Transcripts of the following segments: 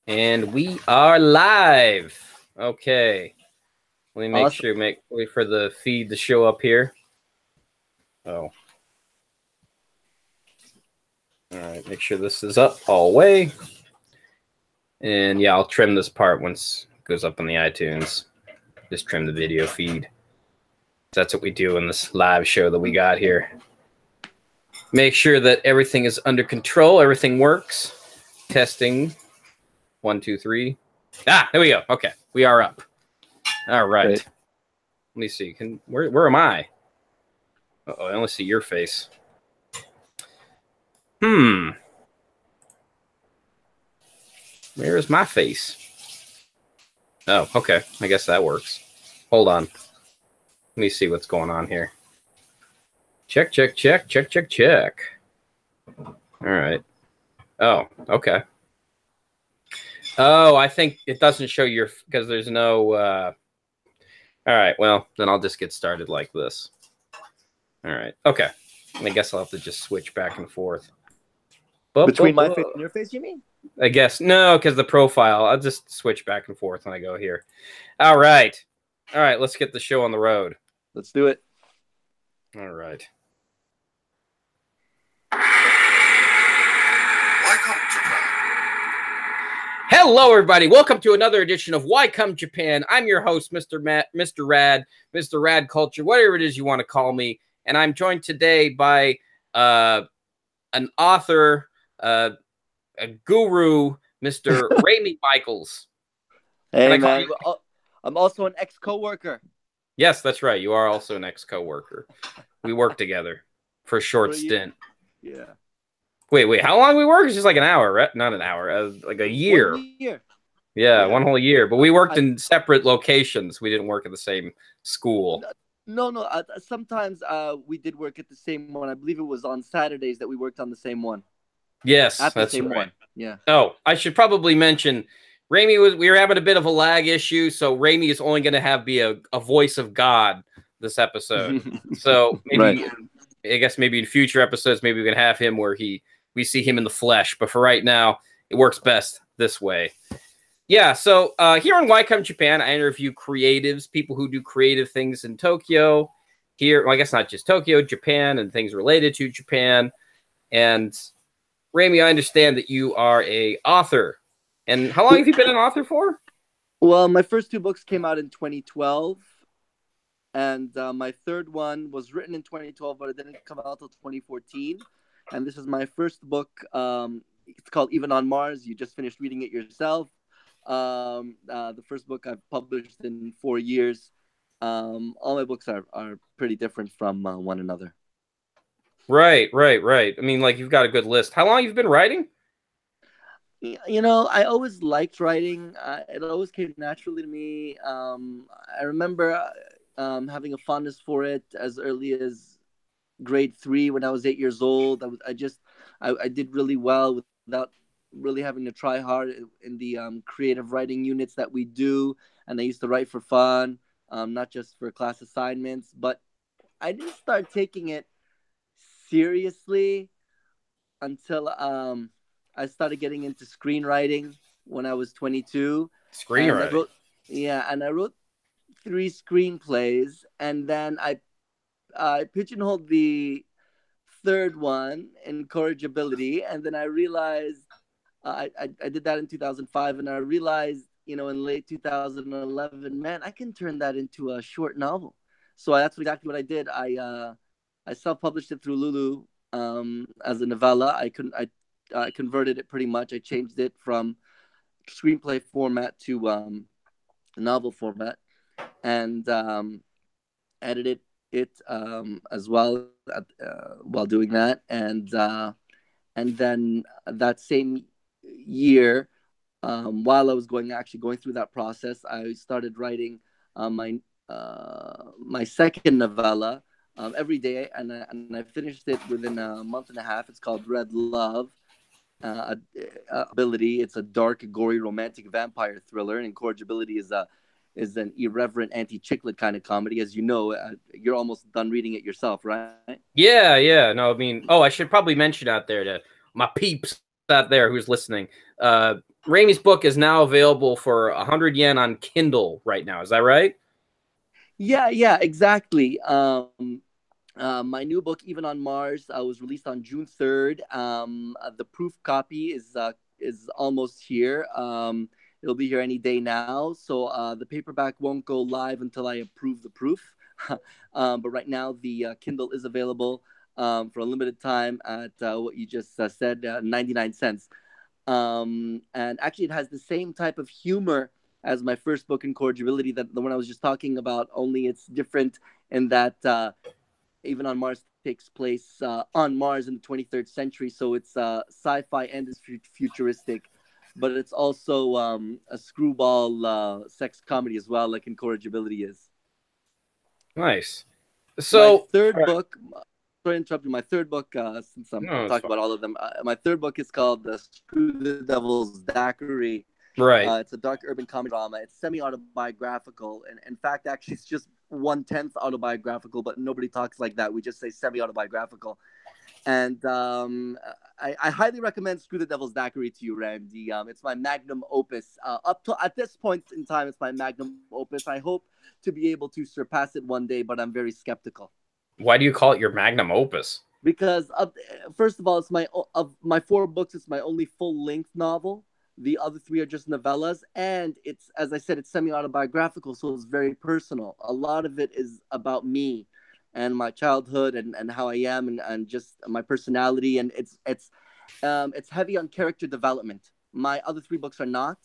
And we are live. Okay. Let me make Awesome. sure, wait for the feed to show up here. Oh. All right, make sure this is up all the way. And yeah, I'll trim this part once it goes up on the iTunes. Just trim the video feed. That's what we do in this live show that we got here. Make sure that everything is under control, everything works. Testing. 1, 2, 3. Ah, there we go. Okay, we are up. All right. Great. Let me see. Where am I? Uh-oh, I only see your face. Where is my face? Oh, okay. I guess that works. Hold on. Let me see what's going on here. Check, check, check, check, check, check. All right. Oh, okay. Oh, I think it doesn't show your, because there's no, all right, well, then I'll just get started like this. All right, okay. I guess I'll have to just switch back and forth. Between my face and your face, you mean? I guess, no, because the profile, I'll just switch back and forth when I go here. All right. All right, let's get the show on the road. Let's do it. All right. Hello, everybody. Welcome to another edition of Why Come Japan. I'm your host, Mr. Matt, Mr. Rad, Mr. Rad Culture, whatever it is you want to call me. And I'm joined today by an author, a guru, Mr. Rayme Michaels. Hey, man. I'm also an ex-coworker. Yes, that's right. You are also an ex-coworker. We work together for a short stint. Yeah. Wait. How long we work? It's just like an hour, right? Not an hour, like a year. 1 year. Yeah, 1 whole year. But we worked in separate locations. We didn't work at the same school. No. Sometimes we did work at the same one. I believe it was on Saturdays that we worked on the same one. Yes, at the that's same right. one. Yeah. Oh, I should probably mention, we were having a bit of a lag issue, so Rayme is only going to be a voice of God this episode. So maybe, I guess maybe in future episodes, maybe we can have him where we see him in the flesh. But for right now, it works best this way. Yeah, so here on Why Come Japan, I interview creatives, people who do creative things in Tokyo. Here, well, I guess not just Tokyo, Japan, and things related to Japan. And Rayme, I understand that you are a author. And how long have you been an author for? Well, my first 2 books came out in 2012. And my third one was written in 2012, but it didn't come out until 2014. And this is my first book. It's called Even on Mars. You just finished reading it yourself. The first book I've published in 4 years. All my books are pretty different from one another. Right. I mean, like, you've got a good list. How long have you been writing? You know, I always liked writing. It always came naturally to me. I remember having a fondness for it as early as grade 3 when I was 8 years old. I did really well without really having to try hard in the creative writing units that we do. And I used to write for fun, not just for class assignments. But I didn't start taking it seriously until I started getting into screenwriting when I was 22. Screenwriting? And I wrote 3 screenplays, and then I pigeonholed the third one, Incorrigibility, and then I realized I did that in 2005, and I realized, in late 2011, man, I can turn that into a short novel. So that's exactly what I did. I self-published it through Lulu as a novella. I converted it pretty much. I changed it from screenplay format to novel format, and edited it as well while doing that. And then that same year, while I was going through that process, I started writing my second novella every day, and I finished it within a month and a half. It's called Red Love. Ability. It's a dark, gory, romantic vampire thriller, and Incorrigibility is an irreverent anti-chicklet kind of comedy. As you know, you're almost done reading it yourself, right? Yeah. No, I mean, I should probably mention out there to my peeps out there who's listening, Rayme's book is now available for 100 yen on Kindle right now. Is that right? Yeah, exactly. My new book, Even on Mars, was released on June 3rd. The proof copy is almost here. It'll be here any day now. So the paperback won't go live until I approve the proof. But right now, the Kindle is available for a limited time at what you just said, 99 cents. And actually, it has the same type of humor as my first book, Incorrigibility, that the one I was just talking about, only it's different in that Even on Mars takes place on Mars in the 23rd century. So it's sci-fi and it's futuristic, but it's also a screwball sex comedy as well, like Incorrigibility is. Nice. My So, third book, sorry to interrupt you, my third book, since I'm no, talking about all of them, my third book is called Screw the Devil's Daiquiri. right. It's a dark urban comedy drama. It's semi-autobiographical, and in fact, actually, it's just 1/10 autobiographical, but nobody talks like that. We just say semi-autobiographical. And I highly recommend Screw the Devil's Daiquiri to you, Randy. It's my magnum opus. Up to at this point in time, it's my magnum opus. I hope to be able to surpass it one day, but I'm very skeptical. Why do you call it your magnum opus? Because first of all, it's of my four books. It's my only full-length novel. The other three are just novellas, and it's, as I said, it's semi-autobiographical, so it's very personal. A lot of it is about me and my childhood and how I am and just my personality, and it's heavy on character development. My other three books are not.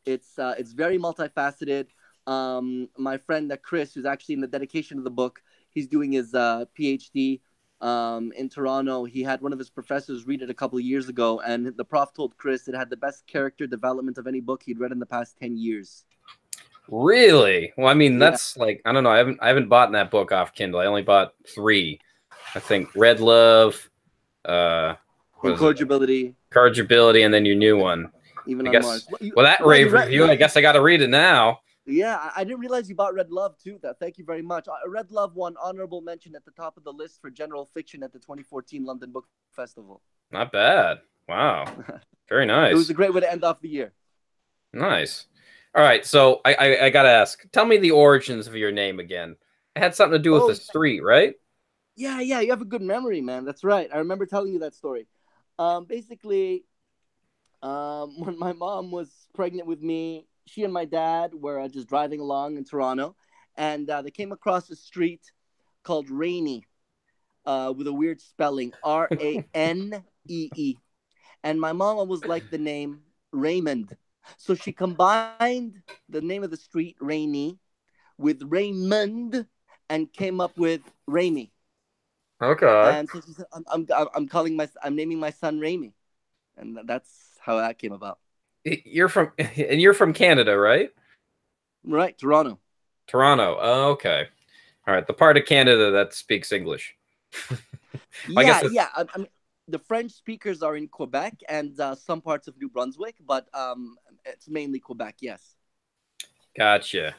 It's very multifaceted. My friend Chris, who's actually in the dedication of the book, he's doing his PhD in Toronto. He had one of his professors read it a couple of years ago, and the prof told Chris it had the best character development of any book he'd read in the past 10 years. Really? Well, I mean, Yeah. that's like, I don't know. I haven't bought that book off Kindle. I only bought 3. I think Red Love, Incorrigibility, Incorrigibility, and then your new one. Even I on guess. Mars. Well, that rave review, I guess I got to read it now. Yeah, I didn't realize you bought Red Love too. Thank you very much. Red Love won honorable mention at the top of the list for general fiction at the 2014 London Book Festival. Not bad. Wow. Very nice. It was a great way to end off the year. Nice. All right, so I got to ask. Tell me the origins of your name again. It had something to do with the street, right? Yeah, you have a good memory, man. That's right. I remember telling you that story. Basically, when my mom was pregnant with me, she and my dad were just driving along in Toronto, and they came across a street called Rayme, with a weird spelling, Ranee. And my mom always liked the name Raymond. So she combined the name of the street, Rayme, with Raymond and came up with Rayme. Okay. And so she said, I'm naming my son Rayme. And that's how that came about. You're from Canada, right? Right, Toronto. Toronto. Oh, okay. All right, the part of Canada that speaks English. Yeah. I mean, the French speakers are in Quebec and some parts of New Brunswick, but it's mainly Quebec. Yes. Gotcha.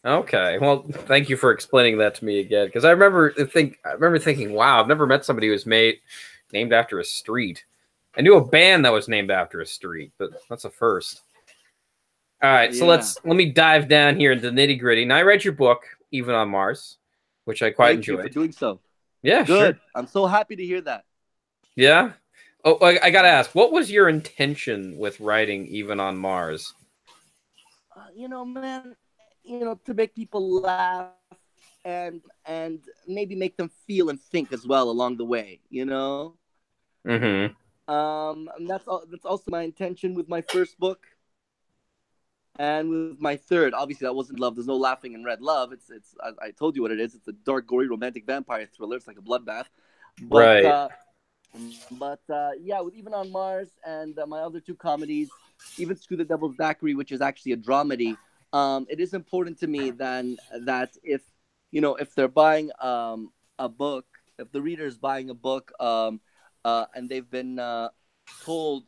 Okay. Well, thank you for explaining that to me again, because I remember thinking, wow, I've never met somebody who was named after a street. I knew a band that was named after a street, but that's a first. All right, so let me dive down here into the nitty gritty. Now, I read your book, Even on Mars, which I quite enjoyed. Thank you for doing so. Yeah, good. Sure. I'm so happy to hear that. Yeah. Oh, I gotta ask, what was your intention with writing Even on Mars? Man, to make people laugh and maybe make them feel and think as well along the way. Mm-hmm. And that's also my intention with my first book, and with my third. Obviously, that wasn't love. There's no laughing in Red Love. It's I told you what it is. It's a dark, gory, romantic vampire thriller. It's like a bloodbath. But, right. Yeah, with Even on Mars and my other two comedies, even Screw the Devil's Daiquiri, which is actually a dramedy. It is important to me then that if they're buying a book, if the reader is buying a book, and they've been told,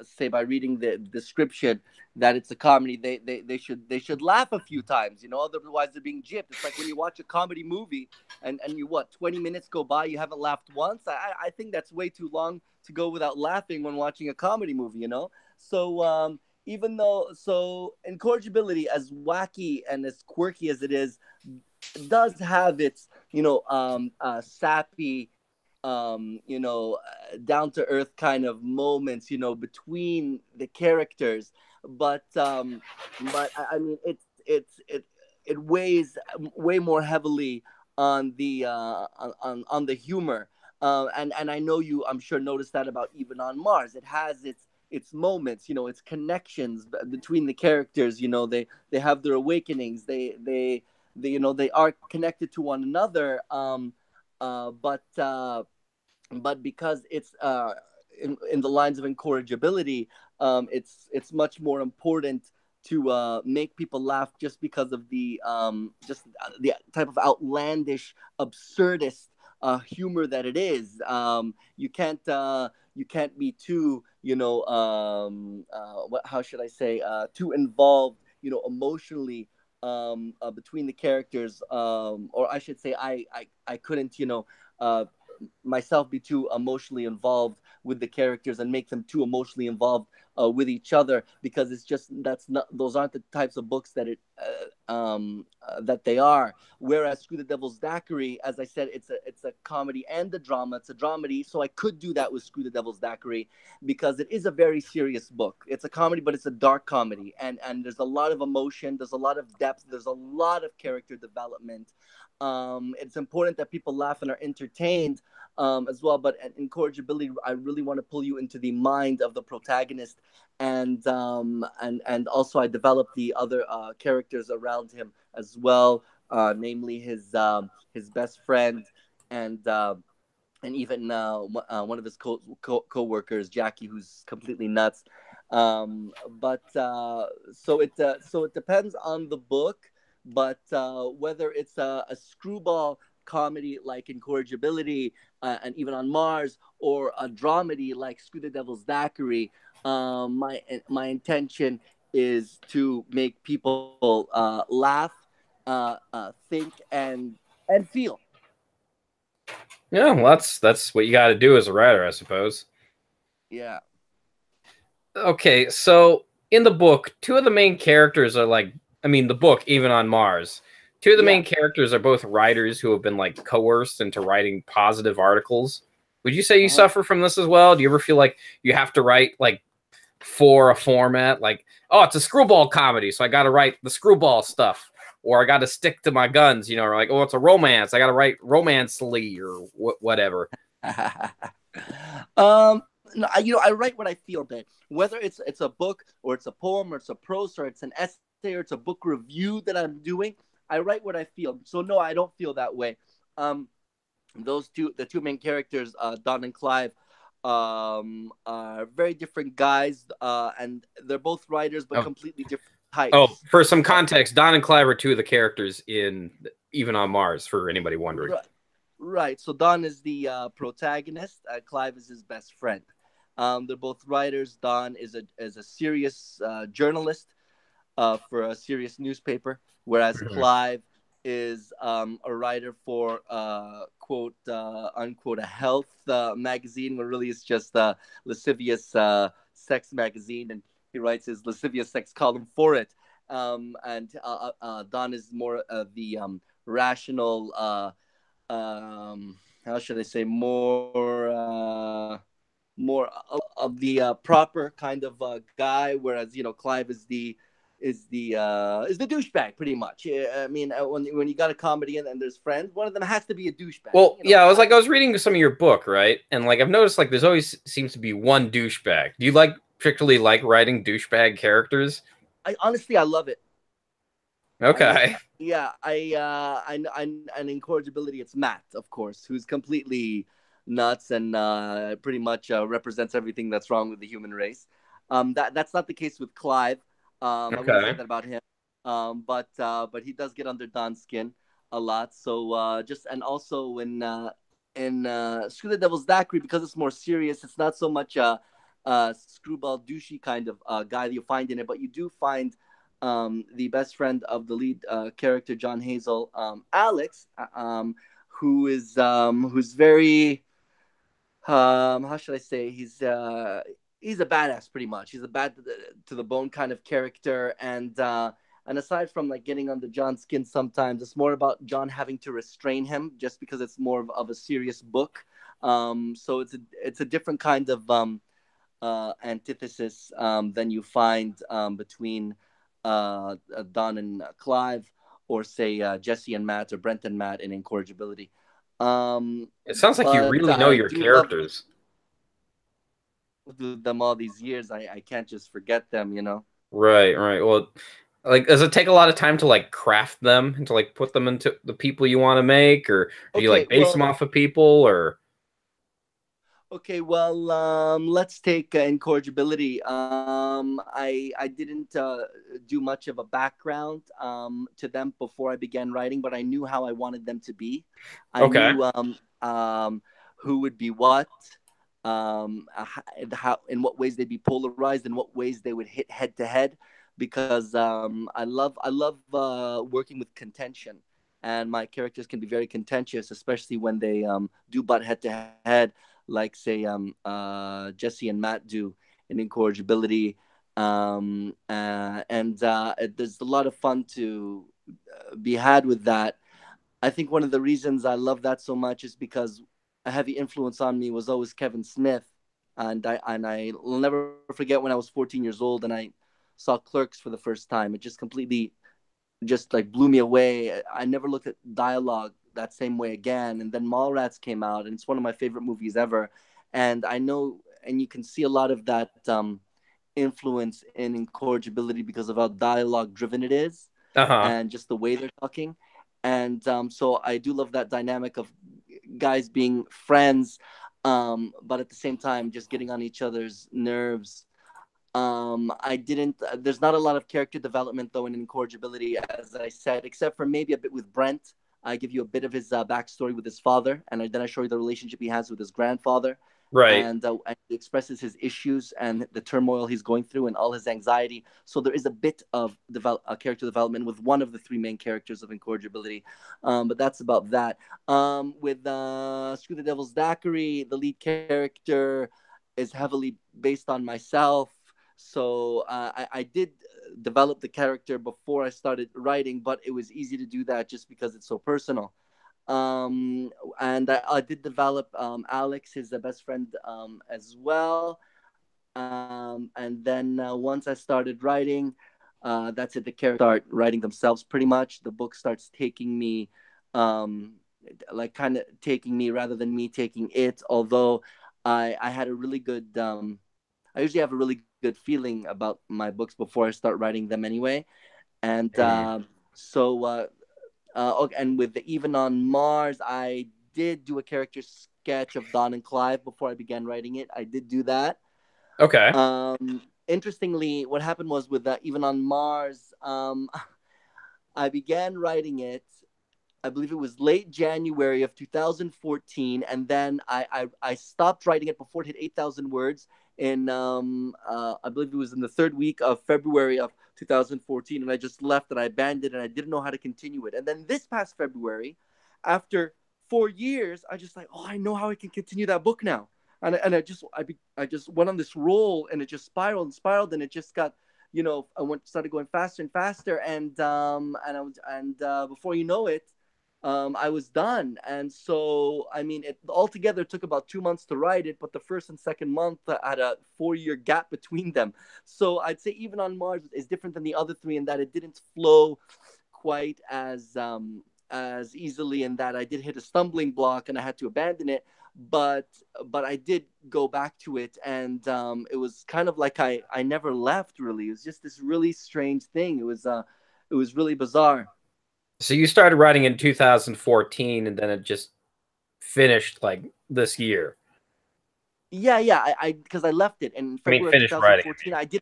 say by reading the description, that it's a comedy, they should laugh a few times, otherwise they're being gypped. It's like when you watch a comedy movie and 20 minutes go by, you haven't laughed once. I think that's way too long to go without laughing when watching a comedy movie, you know. So even though incorrigibility, as wacky and as quirky as it is, does have its sappy down to earth kind of moments, between the characters. But I mean, it weighs way more heavily on the humor. And I know you, I'm sure, noticed that about Even on Mars. It has its moments, its connections between the characters. They have their awakenings. They are connected to one another. But because it's in the lines of incorrigibility, it's much more important to make people laugh just because of the type of outlandish, absurdist humor that it is. You can't be too how should I say, too involved, emotionally, between the characters, or I should say, I couldn't, uh, myself be too emotionally involved with the characters and make them too emotionally involved with each other, because it's just, that's not, those aren't the types of books that they are. Whereas Screw the Devil's Daiquiri, as I said, it's a comedy and a drama. It's a dramedy, so I could do that with Screw the Devil's Daiquiri, because it is a very serious book. It's a comedy, but it's a dark comedy, and there's a lot of emotion, there's a lot of depth, there's a lot of character development. It's important that people laugh and are entertained, as well. But incorrigibility, I really want to pull you into the mind of the protagonist, and also I developed the other characters around him as well, namely his best friend, and even one of his co-workers, Jackie, who's completely nuts. But so it depends on the book, but whether it's a screwball comedy like Incorrigibility, and Even on Mars, or a dramedy like Screw the Devil's Daiquiri, my intention is to make people laugh, think, and feel. Yeah, well, that's what you got to do as a writer, I suppose. Yeah. Okay, so in the book, two of the main characters are like, I mean, the book, Even on Mars, two of the Yeah. main characters are both writers who have been like coerced into writing positive articles. Would you say you Uh-huh. suffer from this as well? Do you ever feel like you have to write like for a format, like, oh, it's a screwball comedy, so I got to write the screwball stuff, or I got to stick to my guns, or like, oh, it's a romance, I got to write romancely or whatever. No, I write what I feel, man. Whether it's a book, or it's a poem, or it's a prose, or it's an essay, or it's a book review that I'm doing, I write what I feel. So no, I don't feel that way. Um, the two main characters, Don and Clive, are very different guys, and they're both writers, but Oh, completely different oh, types. for some Uh, context, Don and Clive are two of the characters in Even on Mars, for anybody wondering. right, right. So Don is the protagonist. Clive is his best friend. They're both writers. Don is a serious journalist, for a serious newspaper, whereas Mhm. Clive is a writer for quote unquote a health magazine, when really it's just a lascivious sex magazine, and he writes his lascivious sex column for it. And Don is more the rational. How should I say, more of the proper kind of guy, whereas Clive is the douchebag, pretty much. I mean, when you got a comedy, and there's friends, one of them has to be a douchebag. Well, yeah, I was reading some of your book, right? And like I've noticed, like there's always seems to be one douchebag. Do you particularly like writing douchebag characters? I honestly, I love it. Okay. Yeah, and incorrigibility, it's Matt, of course, who's completely nuts, and pretty much represents everything that's wrong with the human race. That's not the case with Clive. I wouldn't say Okay. that about him. But he does get under Don's skin a lot. So just, and also in Screw the Devil's Daiquiri, because it's more serious. It's not so much screwball douchey kind of guy that you find in it, but you do find the best friend of the lead character, John Hazel, Alex, who's very how should I say? He's a badass pretty much. He's a bad to the bone kind of character, and aside from like getting under John's skin sometimes, it's more about John having to restrain him just because it's more of a serious book. So it's a different kind of antithesis than you find between Don and Clive, or say Jesse and Matt, or Brent and Matt in Incorrigibility. It sounds like you But really know I your do love characters. them all these years. I can't just forget them, you know. Right, right. Well, like, does it take a lot of time to like craft them and to like put them into the people you want to make, or do you Okay, like base them well, off of people, or? let's take incorrigibility. I didn't do much of a background to them before I began writing, but I knew how I wanted them to be. I Okay. knew who would be what, how, in what ways they'd be polarized, in what ways they would hit head to head, because I love working with contention, and my characters can be very contentious, especially when they do butt head to head, like say Jesse and Matt do in Incorrigibility. And There's a lot of fun to be had with that. I think one of the reasons I love that so much is because a heavy influence on me was always Kevin Smith, and I will never forget when I was 14 years old and I saw Clerks for the first time. It just completely just like blew me away. I never looked at dialogue that same way again. And then Mallrats came out, and it's one of my favorite movies ever. And I know, and you can see a lot of that influence in Incorrigibility because of how dialogue driven it is, Uh-huh. and just the way they're talking. And so I do love that dynamic of guys being friends, but at the same time just getting on each other's nerves. I didn't. There's not a lot of character development though in Incorrigibility, as I said, except for maybe a bit with Brent. I give you a bit of his backstory with his father, and then I show you the relationship he has with his grandfather, Right. and he expresses his issues and the turmoil he's going through and all his anxiety. So there is a bit of character development with one of the three main characters of Incorrigibility, but that's about that. With Screw the Devil's Daiquiri, the lead character is heavily based on myself. So I did develop the character before I started writing, but it was easy to do that just because it's so personal. And I did develop Alex, his best friend, as well. And then once I started writing, that's it. The characters start writing themselves pretty much. The book starts taking me, like kind of taking me rather than me taking it. Although I had a really good I usually have a really good feeling about my books before I start writing them anyway. And Mhm. okay, and with the Even on Mars, I did do a character sketch of Don and Clive before I began writing it. I did do that. Okay. Interestingly, what happened was with the Even on Mars, I began writing it. I believe it was late January of 2014, and then I stopped writing it before it hit 8,000 words in I believe it was in the third week of February of 2014, and I just left and I abandoned it, and I didn't know how to continue it. And then this past February, after 4 years, I just like, oh, I know how I can continue that book now. And I just went on this roll, and it just spiraled and spiraled, and it just got, I started going faster and faster, and before you know it, I was done. And so, I mean, it altogether took about 2 months to write it, but the first and second month had a 4 year gap between them. So I'd say Even on Mars is different than the other three in that it didn't flow quite as easily, in that I did hit a stumbling block and I had to abandon it. But I did go back to it, and it was kind of like I never left. Really, it was just this really strange thing. It was really bizarre. So you started writing in 2014, and then it just finished like this year. Yeah. I because I left it in I mean, February of finished writing. 2014. I did.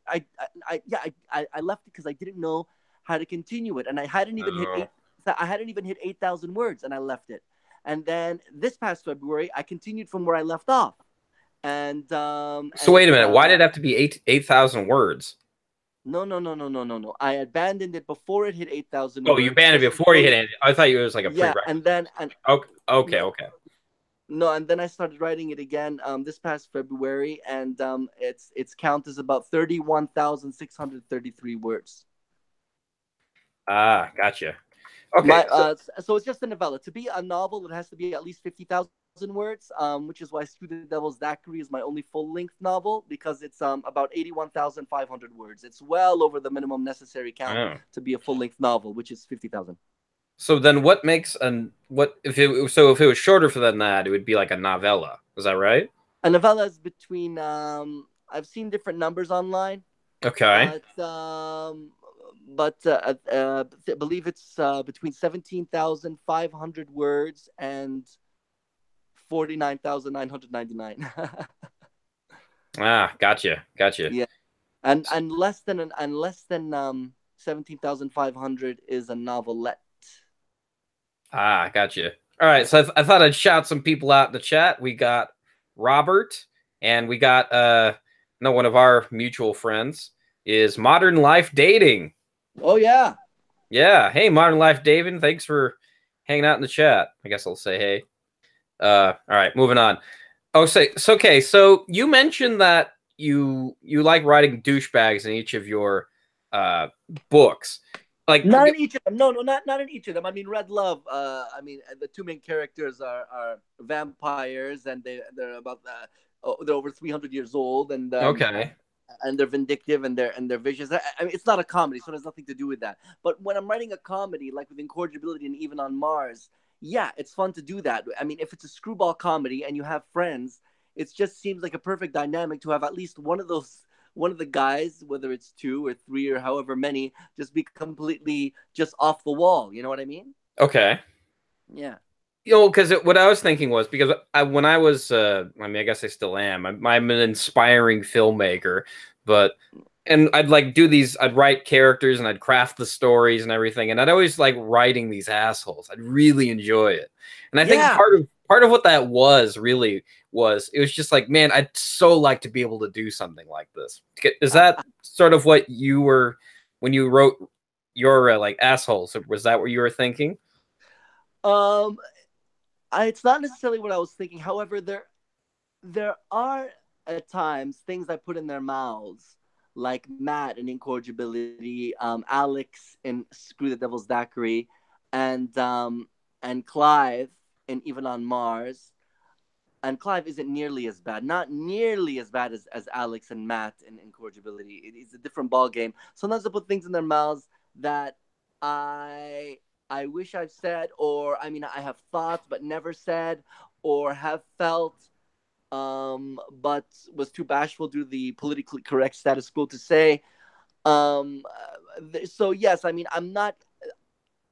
I left it because I didn't know how to continue it, and I hadn't even hit Oh. 8. I hadn't even hit 8,000 words, and I left it. And then this past February, I continued from where I left off, and So wait a minute. Why did it have to be 8,000 words? no, no, no, no, no, no, no. I abandoned it before it hit 8,000 Oh, you words, banned it just before you because. hit it. I thought it was like a Yeah, prerequisite. and then and Okay, okay, no, okay. No, and then I started writing it again this past February, and its count is about 31,633 words. Ah, gotcha. Okay. My so it's just a novella. To be a novel, it has to be at least 50,000 words, which is why Screw the Devil's Daiquiri is my only full length novel, because it's about 81,500 words. It's well over the minimum necessary count Oh. to be a full length novel, which is 50,000. So then what makes what if if it was shorter for than that, it would be like a novella. Is that right? A novella is between I've seen different numbers online. Okay. It's but I believe it's between 17,500 words and 49,999. Ah, gotcha. Yeah, and less than 17,500 is a novelette. Ah, gotcha. All right, so I thought I'd shout some people out in the chat. We got Robert, and we got no, one of our mutual friends is Modern Life Dating. Oh yeah. Yeah, hey, Modern Life Dating, thanks for hanging out in the chat. I guess I'll say hey. All right, moving on. Oh, so okay, so you mentioned that you like writing douchebags in each of your books. Like, Not in each of them. No, not in each of them. I mean, Red Love. I mean, the two main characters are vampires, and they're about they're over 300 years old, okay. and they're vindictive, and they're vicious. I mean, it's not a comedy, so it has nothing to do with that. But when I'm writing a comedy, like with Incorrigibility and Even on Mars, yeah, it's fun to do that. I mean, if it's a screwball comedy and you have friends, it just seems like a perfect dynamic to have at least one of the guys, whether it's two or three or however many, just be completely just off the wall. You know what I mean? Okay. Yeah. You know, because what I was thinking was because when I was, I mean, I guess I still am. I'm an inspiring filmmaker, but and I'd like do these. I'd write characters and I'd craft the stories and everything, and I'd always like writing these assholes. I'd really enjoy it, and I think Yeah. part of what that was really was it was just like, man, I'd so like to be able to do something like this. Is that sort of what you were when you wrote your like assholes? Was that what you were thinking? Um, it's not necessarily what I was thinking. However, there are at times things I put in their mouths, like Matt in Incorrigibility, Alex in Screw the Devil's Daiquiri, and Clive in Even on Mars. And Clive isn't nearly as bad, not nearly as bad as Alex and Matt in Incorrigibility. It's a different ball game. Sometimes I put things in their mouths that I I wish I've said, or I mean I have thought but never said, or have felt but was too bashful due to the politically correct status quo to say. So yes, I mean I'm not.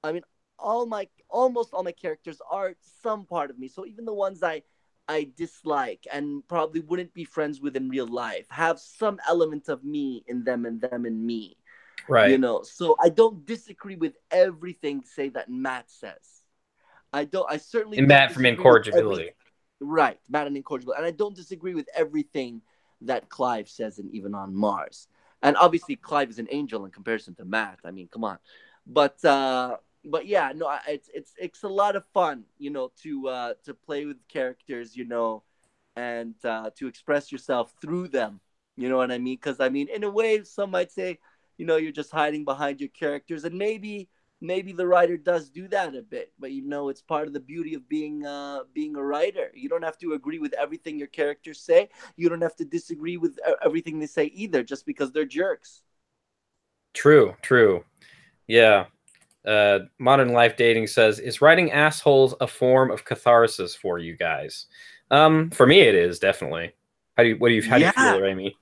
I mean almost all my characters are some part of me. So even the ones I dislike and probably wouldn't be friends with in real life have some element of me in them and them in me. You Right. know, so I don't disagree with everything say that Matt says. I certainly And don't Matt from disagree with every Incorrigibility. right, Matt and Incorrigible. And I don't disagree with everything that Clive says in Even on Mars. And obviously Clive is an angel in comparison to Matt. I mean, come on. But yeah, no, it's a lot of fun, you know, to play with characters, you know, and to express yourself through them. You know what I mean? Because I mean, in a way, some might say, you know, you're just hiding behind your characters, and maybe the writer does do that a bit, but you know, it's part of the beauty of being a writer. You don't have to agree with everything your characters say. You don't have to disagree with everything they say either, just because they're jerks. True. Yeah. Modern Life Dating says, is writing assholes a form of catharsis for you guys? For me, it is definitely. How do you feel, Yeah, Rayme?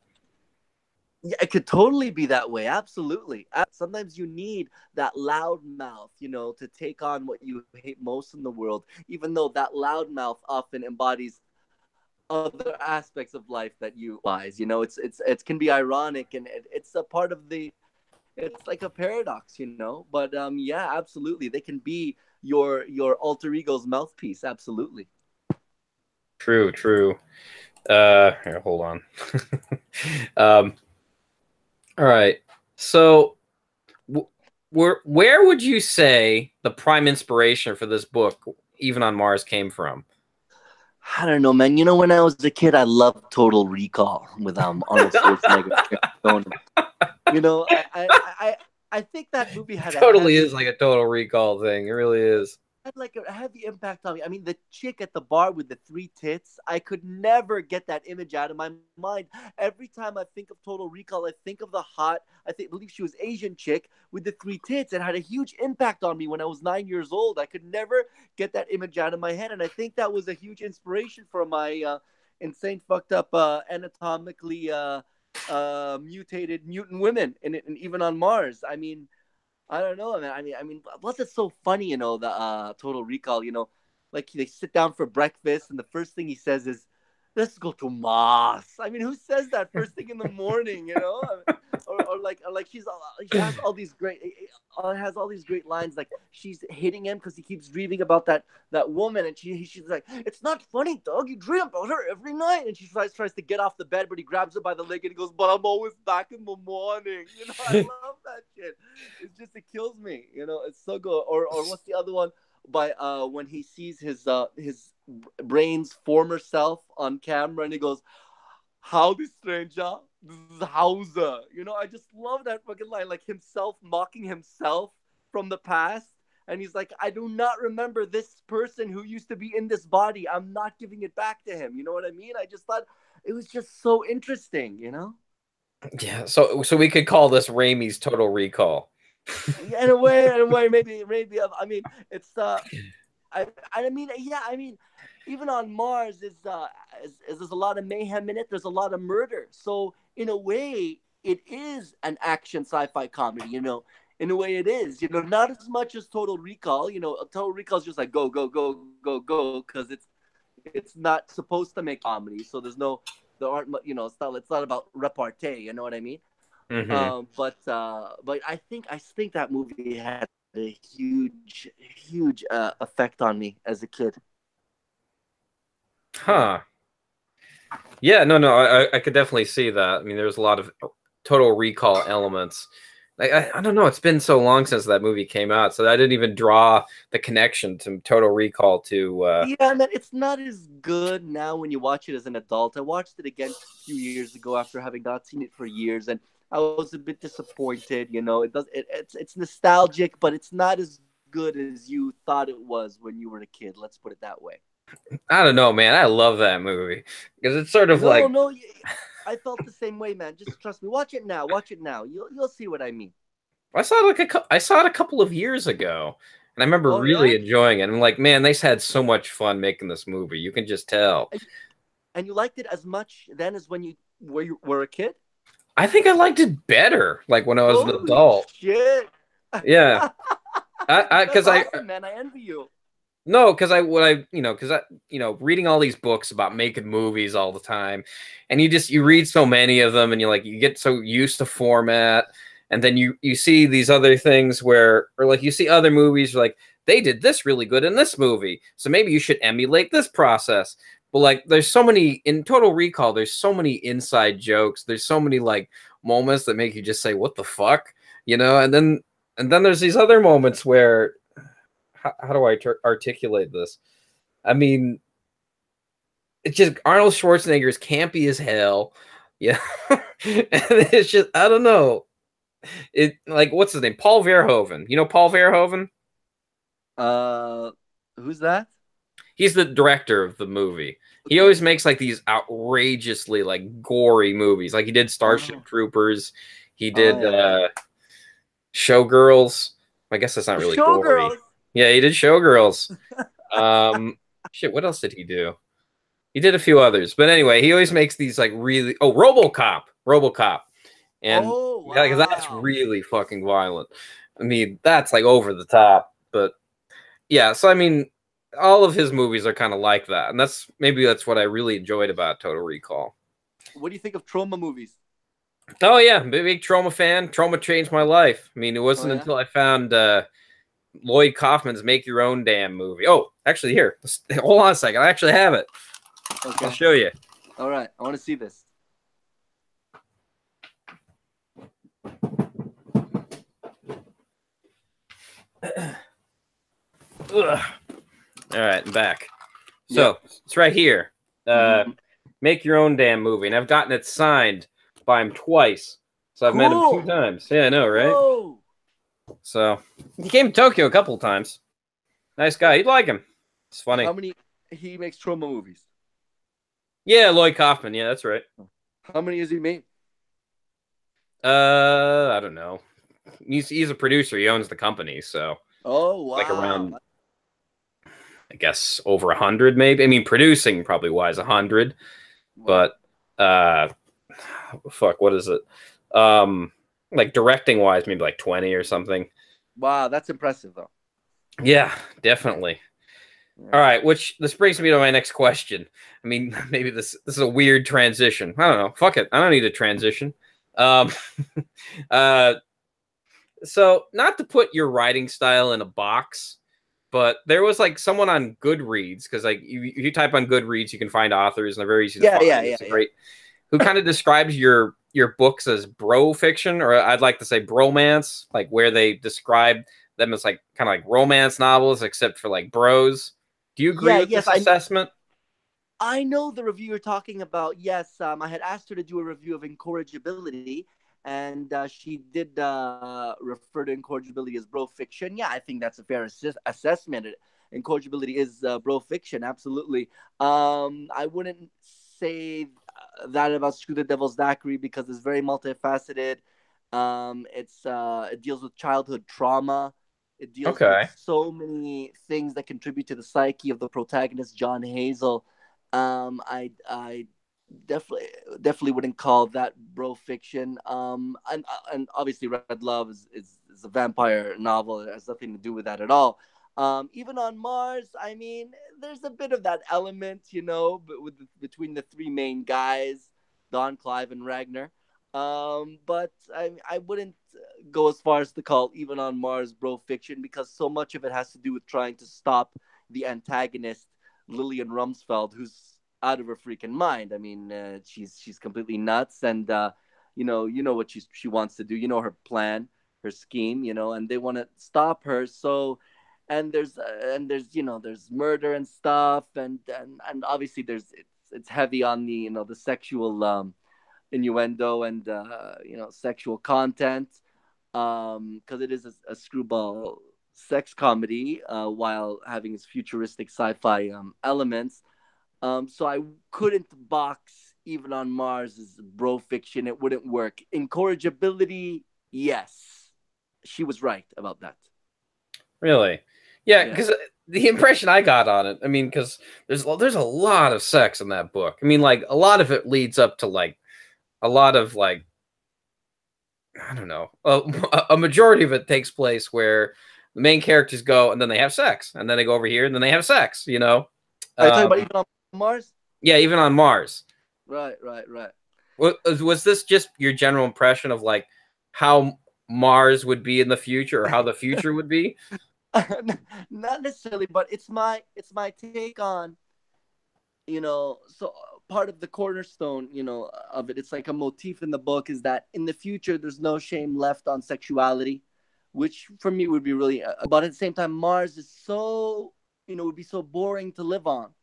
yeah, it could totally be that way. Absolutely. Sometimes you need that loud mouth, you know, to take on what you hate most in the world, even though that loud mouth often embodies other aspects of life that you wise. You know, it can be ironic, and it's a part of the. It's like a paradox, you know. But yeah, absolutely, they can be your alter ego's mouthpiece. Absolutely. True. Here, hold on. All right. So, where would you say the prime inspiration for this book, Even on Mars, came from? I don't know, man. You know, when I was a kid, I loved Total Recall with Arnold Schwarzenegger. You know, I think that movie had a Totally heavy is like a Total Recall thing. It really is. had like a heavy impact on me. I mean, the chick at the bar with the three tits, I could never get that image out of my mind. Every time I think of Total Recall, I think of the hot, believe she was Asian chick with the three tits. It had a huge impact on me when I was 9 years old. I could never get that image out of my head. And I think that was a huge inspiration for my insane, fucked up, anatomically mutated mutant women, and even on Mars. I mean, I don't know, man. Plus it's so funny, you know, the Total Recall. You know, like they sit down for breakfast, and the first thing he says is, "Let's go to Mars." I mean, who says that first thing in the morning? You know, or like she has all these great, has all these great lines. Like she's hitting him because he keeps dreaming about that woman, and she's like, "It's not funny, dog. You dream about her every night." And she tries to get off the bed, but he grabs her by the leg and he goes, "But I'm always back in the morning." You know, I love that shit. It kills me. You know, it's so good. Or what's the other one? By when he sees his brain's former self on camera, and he goes, "Howdy, stranger. This is Hauser." You know, I just love that fucking line, like himself mocking himself from the past. And he's like, "I do not remember this person who used to be in this body. I'm not giving it back to him." You know what I mean? I just thought it was just so interesting, you know? Yeah. So we could call this Raimi's Total Recall. Yeah, in a way, maybe. I mean, it's I mean, yeah, I mean, even on Mars is there's a lot of mayhem in it. There's a lot of murder. So in a way, it is an action sci-fi comedy. You know, in a way, it is. You know, not as much as Total Recall. You know, Total Recall is just like go go go go go because it's not supposed to make comedy. So there aren't you know it's not about repartee. You know what I mean? Mm-hmm. But I think that movie had a huge effect on me as a kid. Huh. Yeah, no, I could definitely see that. I mean, there's a lot of Total Recall elements. Like, I don't know, it's been so long since that movie came out, so I didn't even draw the connection to Total Recall to. Yeah, man, it's not as good now when you watch it as an adult. I watched it again a few years ago after having not seen it for years, and I was a bit disappointed. You know, it's nostalgic, but it's not as good as you thought it was when you were a kid. Let's put it that way. I don't know, man. I love that movie because it's sort of No, like no, I felt the same way, man. Just trust me. Watch it now. Watch it now. You'll see what I mean. I saw it a couple of years ago, and I remember Oh yeah, really enjoying it. I'm like, man, they had so much fun making this movie. You can just tell. and you liked it as much then as when you were a kid. I think I liked it better, like when I was an Holy adult. shit! Yeah, That's because I awesome, man. I envy you. no, because reading all these books about making movies all the time, and you read so many of them, and you get so used to format, and then you see these other things or like you see other movies like they did this really good in this movie, so maybe you should emulate this process. But like, there's so many in Total Recall. There's so many inside jokes. There's so many like moments that make you just say, "What the fuck," and then there's these other moments where how do I articulate this? I mean, it's just Arnold Schwarzenegger is campy as hell. Yeah. And it's just, I don't know. It like, what's his name? Paul Verhoeven. You know Paul Verhoeven? Uh, who's that? He's the director of the movie. He Okay. always makes like these outrageously like gory movies. Like he did Starship Oh, Troopers. He oh did yeah. Showgirls. I guess that's not Oh, really gory. Showgirls. Yeah, he did Showgirls. Um, shit, what else did he do? He did a few others, but anyway, he always makes these like really. Oh, RoboCop, and Oh yeah, because that's wow. really fucking violent. I mean, that's like over the top, but yeah. So I mean, all of his movies are kind of like that, and that's what I really enjoyed about Total Recall. What do you think of trauma movies? Oh yeah, big Trauma fan. Trauma changed my life. I mean, it Oh wasn't yeah. until I found Lloyd Kaufman's Make Your Own Damn movie. Oh, actually, here, hold on a second. I actually have it. I'll Okay. show you. All right. I want to see this. Ugh. All right, I'm back. So it's right here. Mm-hmm. Make your own damn movie, and I've gotten it signed by him twice. So I've met him 2 times. Yeah, I know, right? Whoa. So he came to Tokyo a couple of times. Nice guy. You'd like him. It's funny. How many? He makes trauma movies. Yeah, Lloyd Kaufman. Yeah, that's right. How many has he made? I don't know. He's a producer. He owns the company, so Oh wow. like around, I guess, over 100, maybe. I mean, producing probably wise 100, Wow. but fuck, what is it? Like directing wise, maybe like 20 or something. Wow, that's impressive though. Yeah, definitely. Yeah. All right, which this brings me to my next question. I mean, maybe this is a weird transition. I don't know. Fuck it. I don't need a transition. Um, uh, so not to put your writing style in a box, but there was like someone on Goodreads, because like you type on Goodreads, you can find authors and they're very easy to find. It's great. Who kind of describes your books as bro fiction, or I'd like to say bromance, like where they describe them as like kind of like romance novels, except for like bros. Do you agree with this assessment? I know the review you're talking about. Yes, I had asked her to do a review of Incorrigibility, and she did refer to Incorrigibility as bro fiction. Yeah, I think that's a fair assessment. Incorrigibility is bro fiction, absolutely. I wouldn't say that about Screw the Devil's Daiquiri because it's very multifaceted. It deals with childhood trauma. It deals with so many things that contribute to the psyche of the protagonist, John Hazel. I definitely wouldn't call that bro fiction. And obviously Red Love is a vampire novel. It has nothing to do with that at all. Even on Mars, I mean, there's a bit of that element, but between the three main guys, Don, Clive, and Ragnar. But I wouldn't go as far as to call Even on Mars bro fiction because so much of it has to do with trying to stop the antagonist, Lillian Rumsfeld, who's out of her freaking mind. I mean, she's completely nuts, and you know what she wants to do. You know her plan, her scheme. And they want to stop her. So, and there's murder and stuff, and obviously it's heavy on the sexual innuendo and sexual content because it is a screwball sex comedy while having its futuristic sci-fi elements. So I couldn't box Even on Mars as bro fiction. It wouldn't work. Incorrigibility, yes, she was right about that. Really? Yeah, because the impression I got on it, I mean, because there's a lot of sex in that book. I mean, like a lot of it leads up to like a lot of like, I don't know, a majority of it takes place where the main characters go and then they have sex, and then they go over here and then they have sex. Are you talking about Even on Mars? Yeah, Even on Mars. Right. Was this just your general impression of like how Mars would be in the future, or how the future would be? Not necessarily, but it's my take on so part of the cornerstone of it, it's like a motif in the book, is that in the future there's no shame left on sexuality, which for me would be really but at the same time Mars is so would be so boring to live on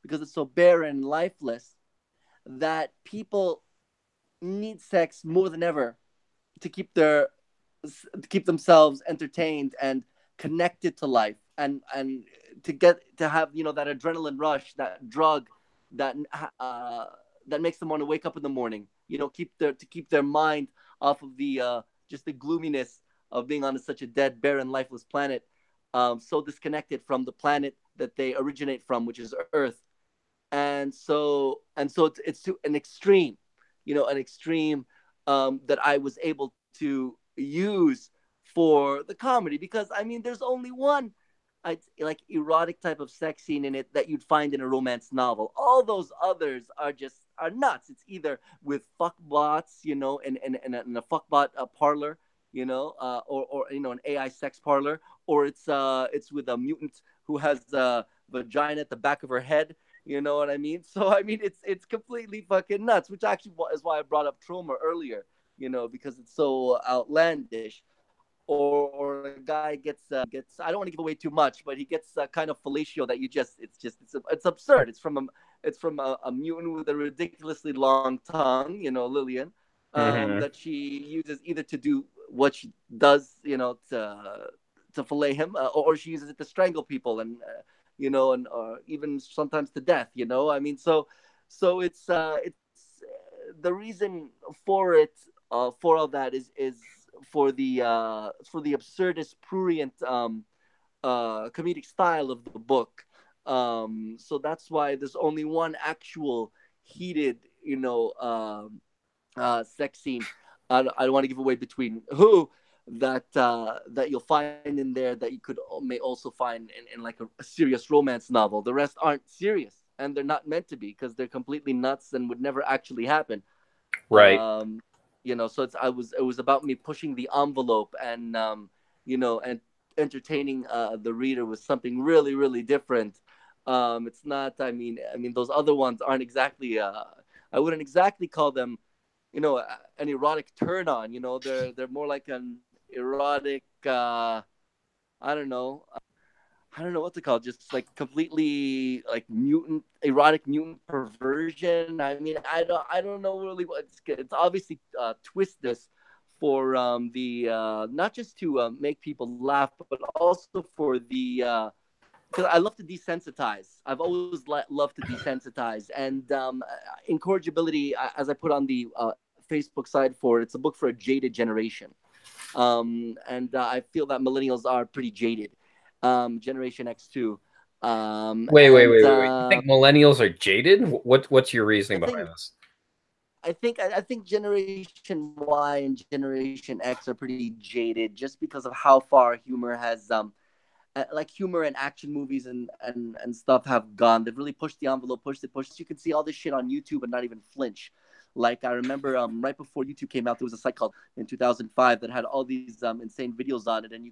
because it's so barren, lifeless, that people need sex more than ever to keep themselves entertained and connected to life, and to have that adrenaline rush, that drug that that makes them want to wake up in the morning, keep their mind off of the just the gloominess of being on such a dead, barren, lifeless planet, so disconnected from the planet that they originate from, which is Earth. And so it's to an extreme, that I was able to use for the comedy, because I mean there's only one like erotic type of sex scene in it that you'd find in a romance novel. All those others are nuts. It's either with fuck bots, in a fuck bot parlor, or an AI sex parlor, or it's with a mutant who has a vagina at the back of her head. You know what I mean? So I mean it's completely fucking nuts, which actually is why I brought up trauma earlier, because it's so outlandish. or a guy gets, I don't want to give away too much, but he gets a kind of fellatio that you just it's absurd. It's from a mutant with a ridiculously long tongue, Lillian, Mm-hmm. that she uses either to do what she does, to fillet him, or she uses it to strangle people, and and even sometimes to death. I mean, so the reason for it, for all that is for the absurdist, prurient, comedic style of the book. So that's why there's only one actual heated, sex scene. I don't want to give away between who, that you'll find in there, that you may also find in like a serious romance novel. The rest aren't serious, and they're not meant to be, because they're completely nuts and would never actually happen. Right. So it was about me pushing the envelope, and entertaining the reader with something really, really different. It's not, I mean those other ones aren't exactly, I wouldn't exactly call them, an erotic turn on. They're more like an erotic, I don't know, I don't know what to call it, just like completely like mutant, erotic mutant perversion. I mean, I don't know really what it's obviously twisted for the not just to make people laugh, but also for the because I love to desensitize. I've always loved to desensitize, and incorrigibility, as I put on the Facebook side for it, it's a book for a jaded generation. And I feel that millennials are pretty jaded. Generation X too. Wait, wait, And wait, wait, wait. You think millennials are jaded? What's your I reasoning behind think this? I think Generation Y and Generation X are pretty jaded, just because of how far humor has like humor and action movies and stuff have gone. They've really pushed the envelope, pushed. You can see all this shit on YouTube and not even flinch. Like I remember, right before YouTube came out, there was a site called in 2005 that had all these insane videos on it, and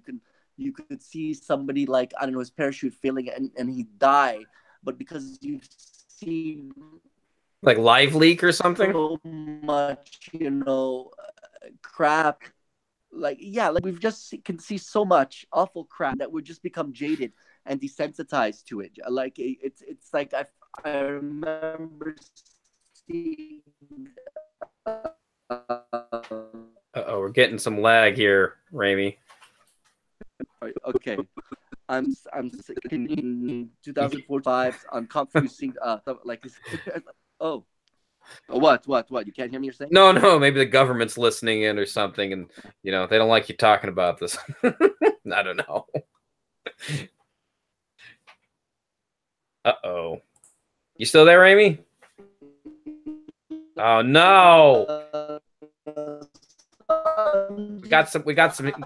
you could see somebody, like, I don't know, his parachute failing, and he'd die, but because you've seen Like live leak or something? so much, crap, like, yeah, like we've just can see so much awful crap that we've just become jaded and desensitized to it. Like it's like I remember seeing Uh-oh, we're getting some lag here, Rayme. okay, I'm in 2045 on confusing stuff like this. Oh, what, you can't hear me, you're saying? No, no, maybe the government's listening in or something, and they don't like you talking about this. I don't know. Uh-oh. You still there, Rayme? Oh no. We got some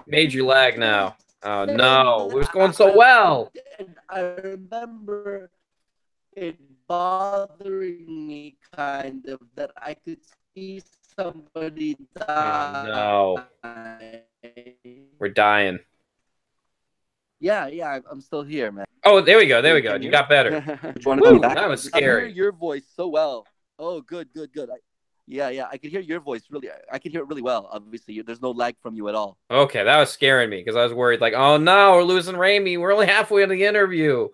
major lag now. Oh no. It was going so well. I remember it bothering me kind of that I could see somebody Oh die. no. We're dying. Yeah, I'm still here, man. Oh, there we go. There we go. Can you You hear me? got better. Do you want to call me Woo, back? that was I hear scary. your voice so well. Oh, good. Yeah, I could hear your voice really. I could hear it really well. Obviously, there's no lag from you at all. Okay, that was scaring me because I was worried, like, oh no, we're losing Rayme. We're only halfway in the interview.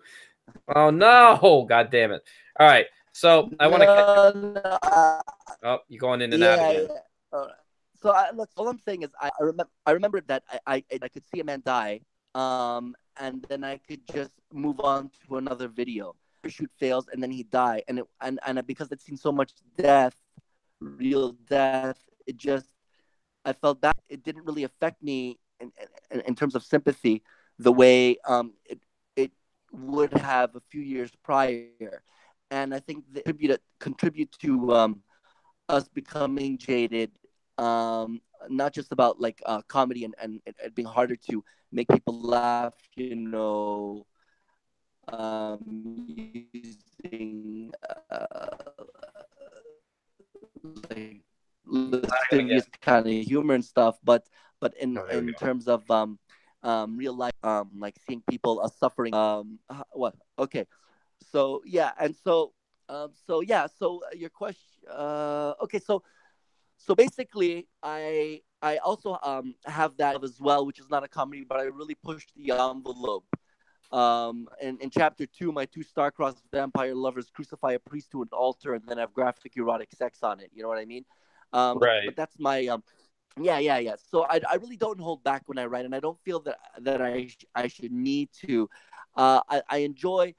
Oh no. God damn it. All right. So I want to catch up. No, no. Oh, you're going in and out Yeah, again. yeah. All right. So look, all I'm saying is I remember that I could see a man die, and then I could just move on to another video. Shoot fails, and then he die, and because I'd seen so much death, real death, I felt bad. It didn't really affect me in terms of sympathy the way it would have a few years prior, and I think that contribute to us becoming jaded, not just about like comedy and being harder to make people laugh, using like Lagging again. lascivious kind of humor and stuff, but in Oh, there we in go. terms of real life, like seeing people suffering. What? Okay, so yeah, and so yeah, so your question. Okay, so So basically, I also have that as well, which is not a comedy, but I really pushed the envelope. In chapter two, my two star-crossed vampire lovers crucify a priest to an altar and then have graphic erotic sex on it. You know what I mean? But Right. that's my yeah, yeah, yeah. So I really don't hold back when I write, and I don't feel that I should need to. I enjoy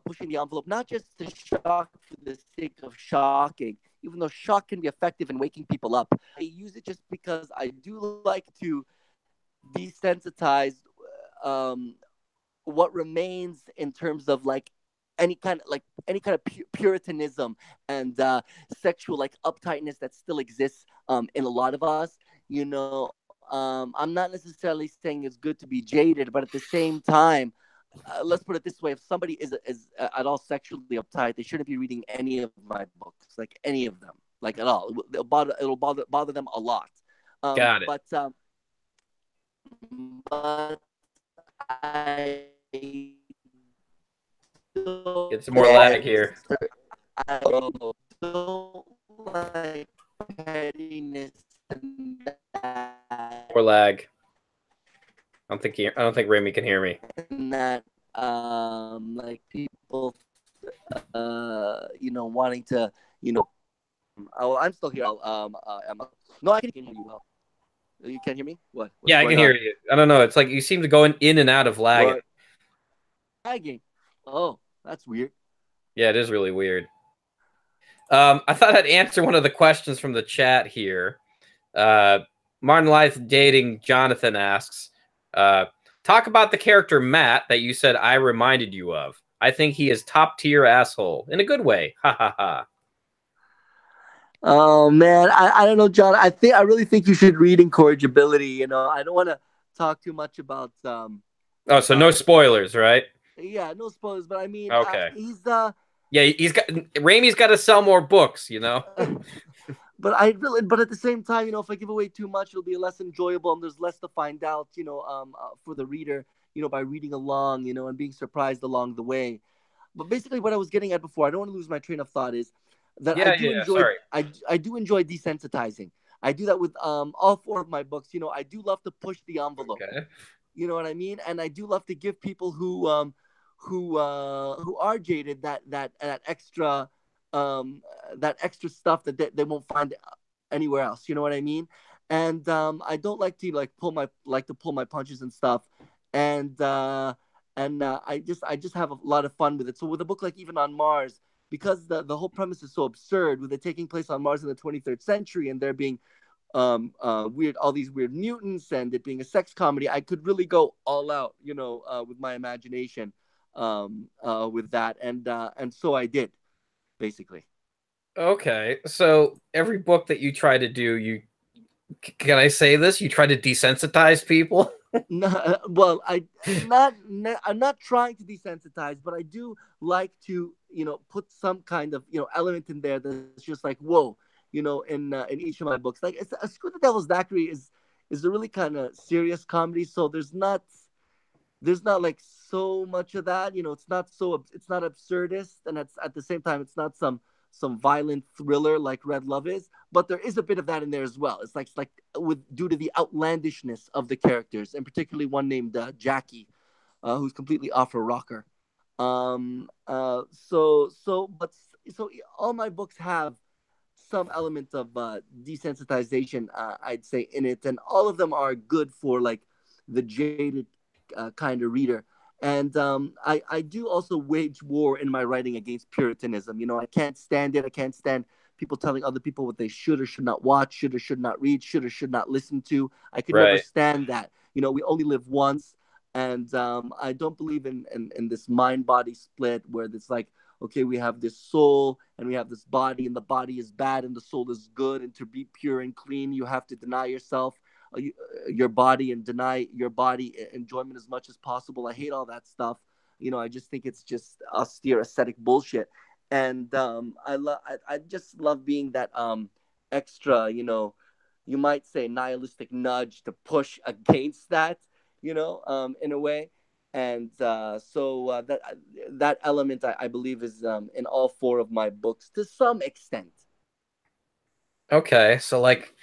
pushing the envelope, not just to shock for the sake of shocking, even though shock can be effective in waking people up. I use it just because I do like to desensitize um, what remains in terms of like any kind of puritanism and sexual like uptightness that still exists in a lot of us. I'm not necessarily saying it's good to be jaded, but at the same time, let's put it this way: if somebody is at all sexually uptight, they shouldn't be reading any of my books, like any of them, like at all. It'll bother them a lot. Got it. But I Get some don't more lag like here. don't like pettiness and More lag. I don't think Rayme can hear me. that like people wanting to you know oh, I'm still here. No, I can hear you well. You can't hear me? What's Yeah, I can going hear on? you. I don't know. It's like you seem to go in and out of lagging. What? Lagging. Oh, that's weird. Yeah, it is really weird. I thought I'd answer one of the questions from the chat here. Martin Life Dating Jonathan asks, talk about the character Matt that you said I reminded you of. I think he is top tier asshole in a good way. Ha ha ha. Oh man, I don't know, John. I really think you should read Incorrigibility. I don't want to talk too much Oh, so no about spoilers, right? yeah, no spoilers, but I mean, Okay. he's Yeah, he's got Raimi's got to sell more books, you know. but at the same time, if I give away too much, it'll be less enjoyable, and there's less to find out, for the reader, by reading along, and being surprised along the way. But basically, what I was getting at before, I don't want to lose my train of thought, is that Yeah, yeah. Sorry. I do enjoy desensitizing. I do that with all four of my books. I do love to push the envelope. Okay. You know what I mean? And I do love to give people who are jaded um that extra stuff that they won't find anywhere else. You know what I mean? And I don't like to pull my punches and stuff. And I just have a lot of fun with it. So with a book like Even on Mars, because the whole premise is so absurd, with it taking place on Mars in the 23rd century and there being all these weird mutants, and it being a sex comedy, I could really go all out, with my imagination, with that, and so I did, basically. Okay. So every book that you try to do, can I say this? You try to desensitize people. No, well, I'm not trying to desensitize, but I do like to, put some kind of, element in there that's just like whoa, in each of my books. Like it's A Screw the Devil's Daiquiri is a really kind of serious comedy, so there's not like so much of that. It's not absurdist, and at the same time, it's not some violent thriller like Red Love is. But there is a bit of that in there as well. It's like with due to the outlandishness of the characters, and particularly one named Jackie, who's completely off her rocker. So all my books have some element of desensitization, I'd say, in it, and all of them are good for like the jaded kind of reader. And I do also wage war in my writing against Puritanism. I can't stand it. I can't stand people telling other people what they should or should not watch, should or should not read, should or should not listen to. I could never Right. stand that. We only live once. And I don't believe in this mind body split where it's like, okay, we have this soul and we have this body, and the body is bad and the soul is good. And to be pure and clean, you have to deny yourself, your body, and deny your body enjoyment as much as possible. I hate all that stuff. I just think it's just austere ascetic bullshit. And I just love being that extra, you might say nihilistic nudge to push against that, in a way. And so that element, I believe, is in all four of my books to some extent. Okay, so like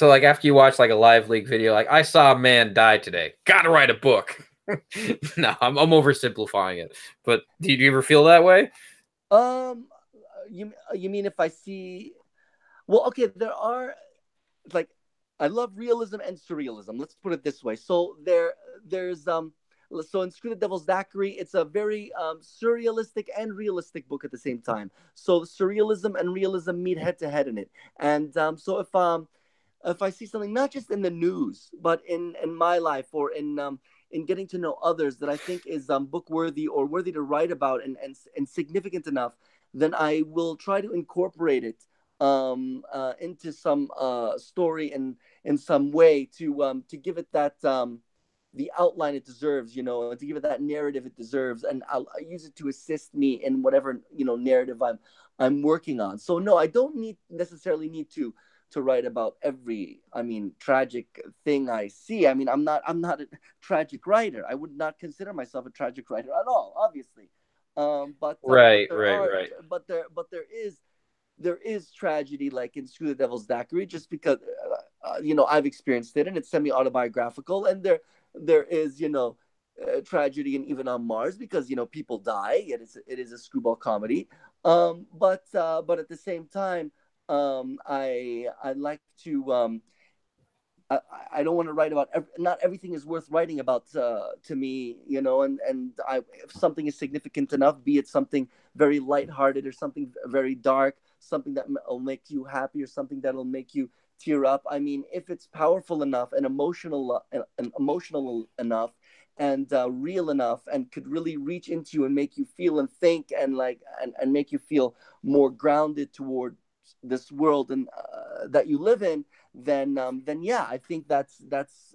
after you watch like a live leak video, like I saw a man die today, gotta write a book. No, I'm oversimplifying it, but do you ever feel that way? Um, you mean if I see? Well, okay, there are like I love realism and surrealism. Let's put it this way. So there's so in Screw the Devil's Daiquiri, it's a very surrealistic and realistic book at the same time. So surrealism and realism meet head to head in it. And so if I see something not just in the news, but in my life or in getting to know others that I think is book worthy or worthy to write about and significant enough, then I will try to incorporate it into some story in some way to give it that the outline it deserves, and to give it that narrative it deserves, and I'll use it to assist me in whatever narrative I'm working on. So no, I don't necessarily need to write about every, tragic thing I see. I mean, I'm not a tragic writer. I would not consider myself a tragic writer at all, obviously. But Right, there right, are right. there is tragedy like in Screw the Devil's Daiquiri, just because I've experienced it, and it's semi autobiographical, and there is tragedy and even on Mars, because people die. It is a screwball comedy, but at the same time, I like to I, I don't want to write about not everything is worth writing about to me, and if something is significant enough, be it something very lighthearted or something very dark, something that will make you happy or something that'll make you tear up. I mean, if it's powerful enough and emotional enough and real enough and could really reach into you and make you feel and think and and make you feel more grounded toward this world and that you live in, then yeah, I think that's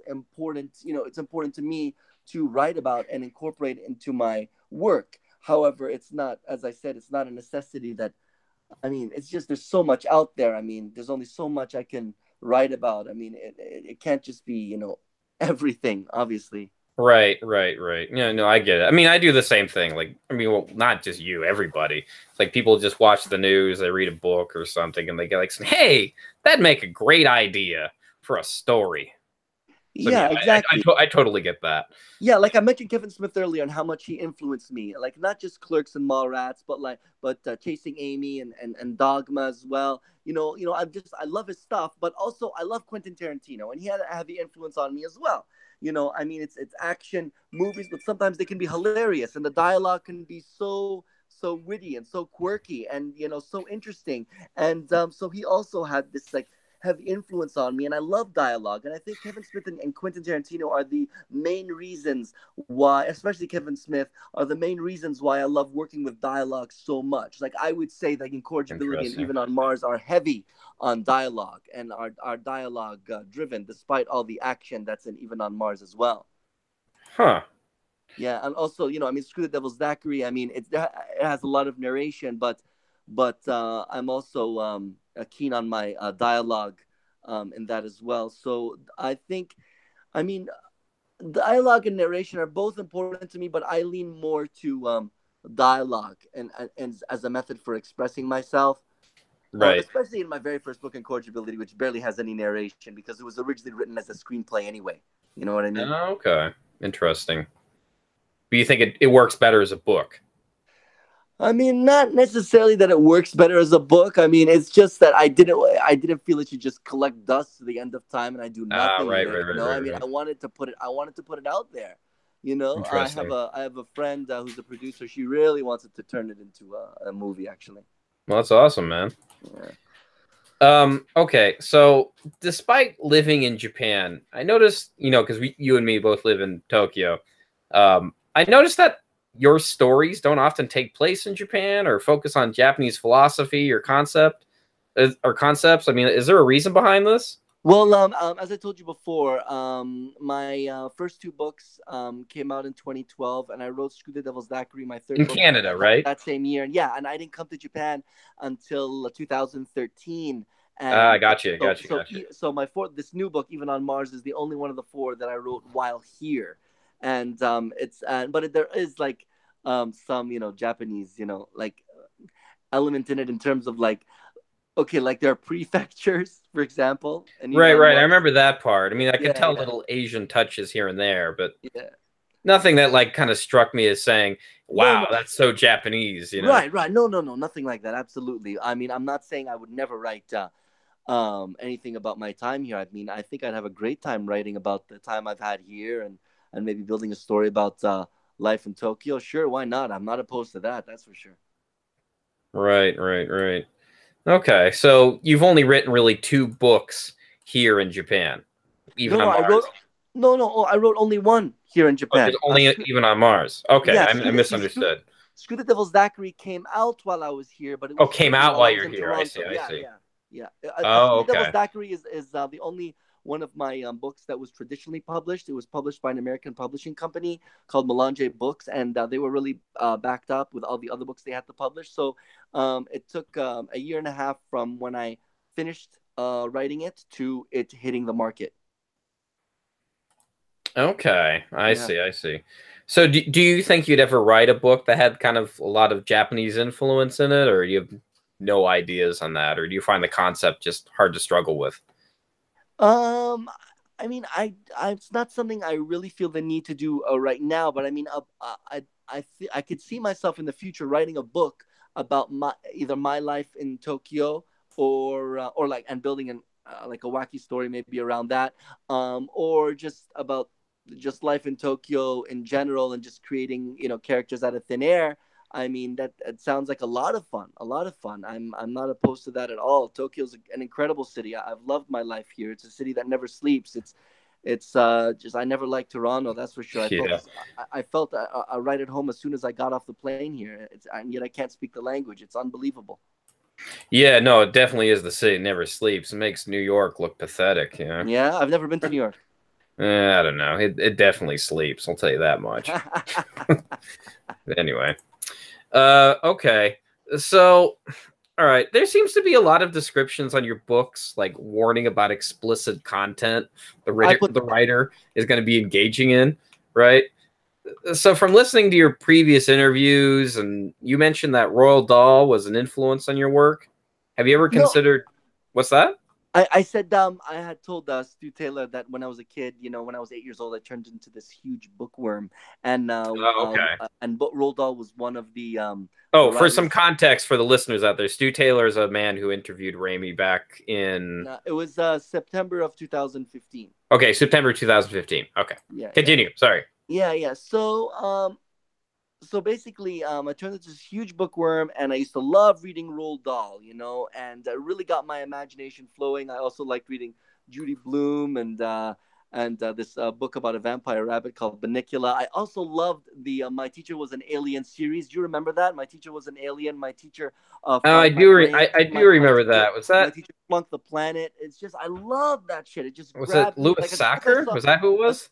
important. It's important to me to write about and incorporate into my work. However, it's not, as I said, it's not a necessity that, it's just there's so much out there. There's only so much I can write about. It can't just be, everything, obviously. Right, right, right. Yeah, no, I get it. I mean, I do the same thing. Like, I mean, well, not just you, everybody. It's like people just watch the news, they read a book or something, and they get like, "Hey, that'd make a great idea for a story." So yeah, Yeah, exactly. I totally get that. Yeah, like I mentioned Kevin Smith earlier and how much he influenced me. Like not just Clerks and Mallrats, but Chasing Amy and Dogma as well. I love his stuff, but also I love Quentin Tarantino, and he had a heavy influence on me as well. It's action movies, but sometimes they can be hilarious, and the dialogue can be so witty and so quirky and so interesting. And so he also had this like heavy influence on me, and I love dialogue. And I think Kevin Smith and Quentin Tarantino are the main reasons why, especially Kevin Smith, are the main reasons why I love working with dialogue so much. Like I would say that Incorrigibility and Interesting. Even on Mars are heavy on dialogue and are dialogue driven, despite all the action that's in Even on Mars as well. Huh. Yeah, and also, Screw the Devil's Daiquiri. It has a lot of narration, but I'm also keen on my dialogue in that as well. So I think, I mean, dialogue and narration are both important to me, but I lean more to dialogue and as a method for expressing myself. Right. Especially in my very first book, Incorrigibility, which barely has any narration because it was originally written as a screenplay anyway. You know what I mean? Okay. Interesting. But you think it works better as a book? Not necessarily that it works better as a book. It's just that I didn't feel it should just collect dust to the end of time and I do Ah, nothing with right, it. right, right, right, right. I wanted to put it out there. Interesting. I have a friend who's a producer. She really wants it to turn it into a movie, actually. Well, that's awesome, man. Yeah. Okay, so despite living in Japan, I noticed, because you and me both live in Tokyo. I noticed that your stories don't often take place in Japan or focus on Japanese philosophy or concepts. I mean, is there a reason behind this? Well, as I told you before, my first two books came out in 2012, and I wrote Screw the Devil's Daiquiri, my third In book, Canada, right? that same year. And yeah, and I didn't come to Japan until 2013. Ah, And gotcha, so, gotcha, so, gotcha. so my fourth, this new book, Even on Mars, is the only one of the four that I wrote while here. And there is like some Japanese like element in it in terms of like Okay, like there are prefectures, for example, Right, anywhere on right. I Mars. remember that part. I mean, I could Yeah, tell yeah, little Asian touches here and there, but yeah. nothing that like kind of struck me as saying, No, "Wow, no. that's so Japanese," you know? Right, right. No, no, no. Nothing like that. Absolutely. I mean, I'm not saying I would never write anything about my time here. I mean, I think I'd have a great time writing about the time I've had here, and maybe building a story about life in Tokyo. Sure, why not? I'm not opposed to that. That's for sure. Right, right, right. Okay, so you've only written really two books here in Japan, even No, no, on I wrote. Mars. No, no. Oh, I wrote only one here in Oh, just Japan. only even on Mars. Okay, Yeah, I misunderstood. Screw the Devil's Daiquiri came out while I was here, but it Oh, was came shooting out while I while was you're in here. I see. Toronto. I Yeah, see. yeah, yeah. Oh, Screw the Devil's okay. Daiquiri is the only one of my books that was traditionally published. It was published by an American publishing company called Melange Books, and they were really backed up with all the other books they had to publish. So it took a year and a half from when I finished writing it to it hitting the market. Okay, I Yeah. see. I see. So, do you think you'd ever write a book that had kind of a lot of Japanese influence in it, or you have no ideas on that, or do you find the concept just hard to struggle with? Um, I mean, it's not something I really feel the need to do right now. But I mean, I could see myself in the future writing a book about my either my life in Tokyo or like and building an like a wacky story maybe around that, or just about just life in Tokyo in general and just creating characters out of thin air. I mean that it sounds like a lot of fun, a lot of fun. I'm not opposed to that at all. Tokyo's an incredible city. I've loved my life here. It's a city that never sleeps. It's just I never liked Toronto. That's for sure. Yeah. I felt right at home as soon as I got off the plane here. And yet I can't speak the language. It's unbelievable. Yeah, no, it definitely is the city never sleeps. It makes New York look pathetic, you know. Yeah, I've never been to New York. I don't know. It definitely sleeps. I'll tell you that much. Anyway, okay. So, all right. There seems to be a lot of descriptions on your books, like warning about explicit content. I put The writer is going to be engaging in, right? So, from listening to your previous interviews, and you mentioned that Royal Dahl was an influence on your work. Have you ever no. considered what's that? I said I had told Stu Taylor that when I was a kid, when I was 8 years old, I turned into this huge bookworm, Oh, okay. and Roald Dahl was one of the Oh, for some writers. context for the listeners out there, Stu Taylor is a man who interviewed Rayme back in It was September of 2015. okay, September 2015. Okay. Yeah, yeah, Continue. Sorry. yeah, yeah. So basically, I turned into this huge bookworm, and I used to love reading Roald Dahl, and it really got my imagination flowing. I also liked reading Judy Blume and this book about a vampire rabbit called Bunnicula. I also loved the My Teacher Was an Alien series. Do you remember that? My Teacher Was an Alien. My teacher fried my brain. I do remember that. My teacher flunked the planet. It's just I love that shit. It just Was it grabbed me. Louis Like as soon as I Sacker? saw Was that who it was?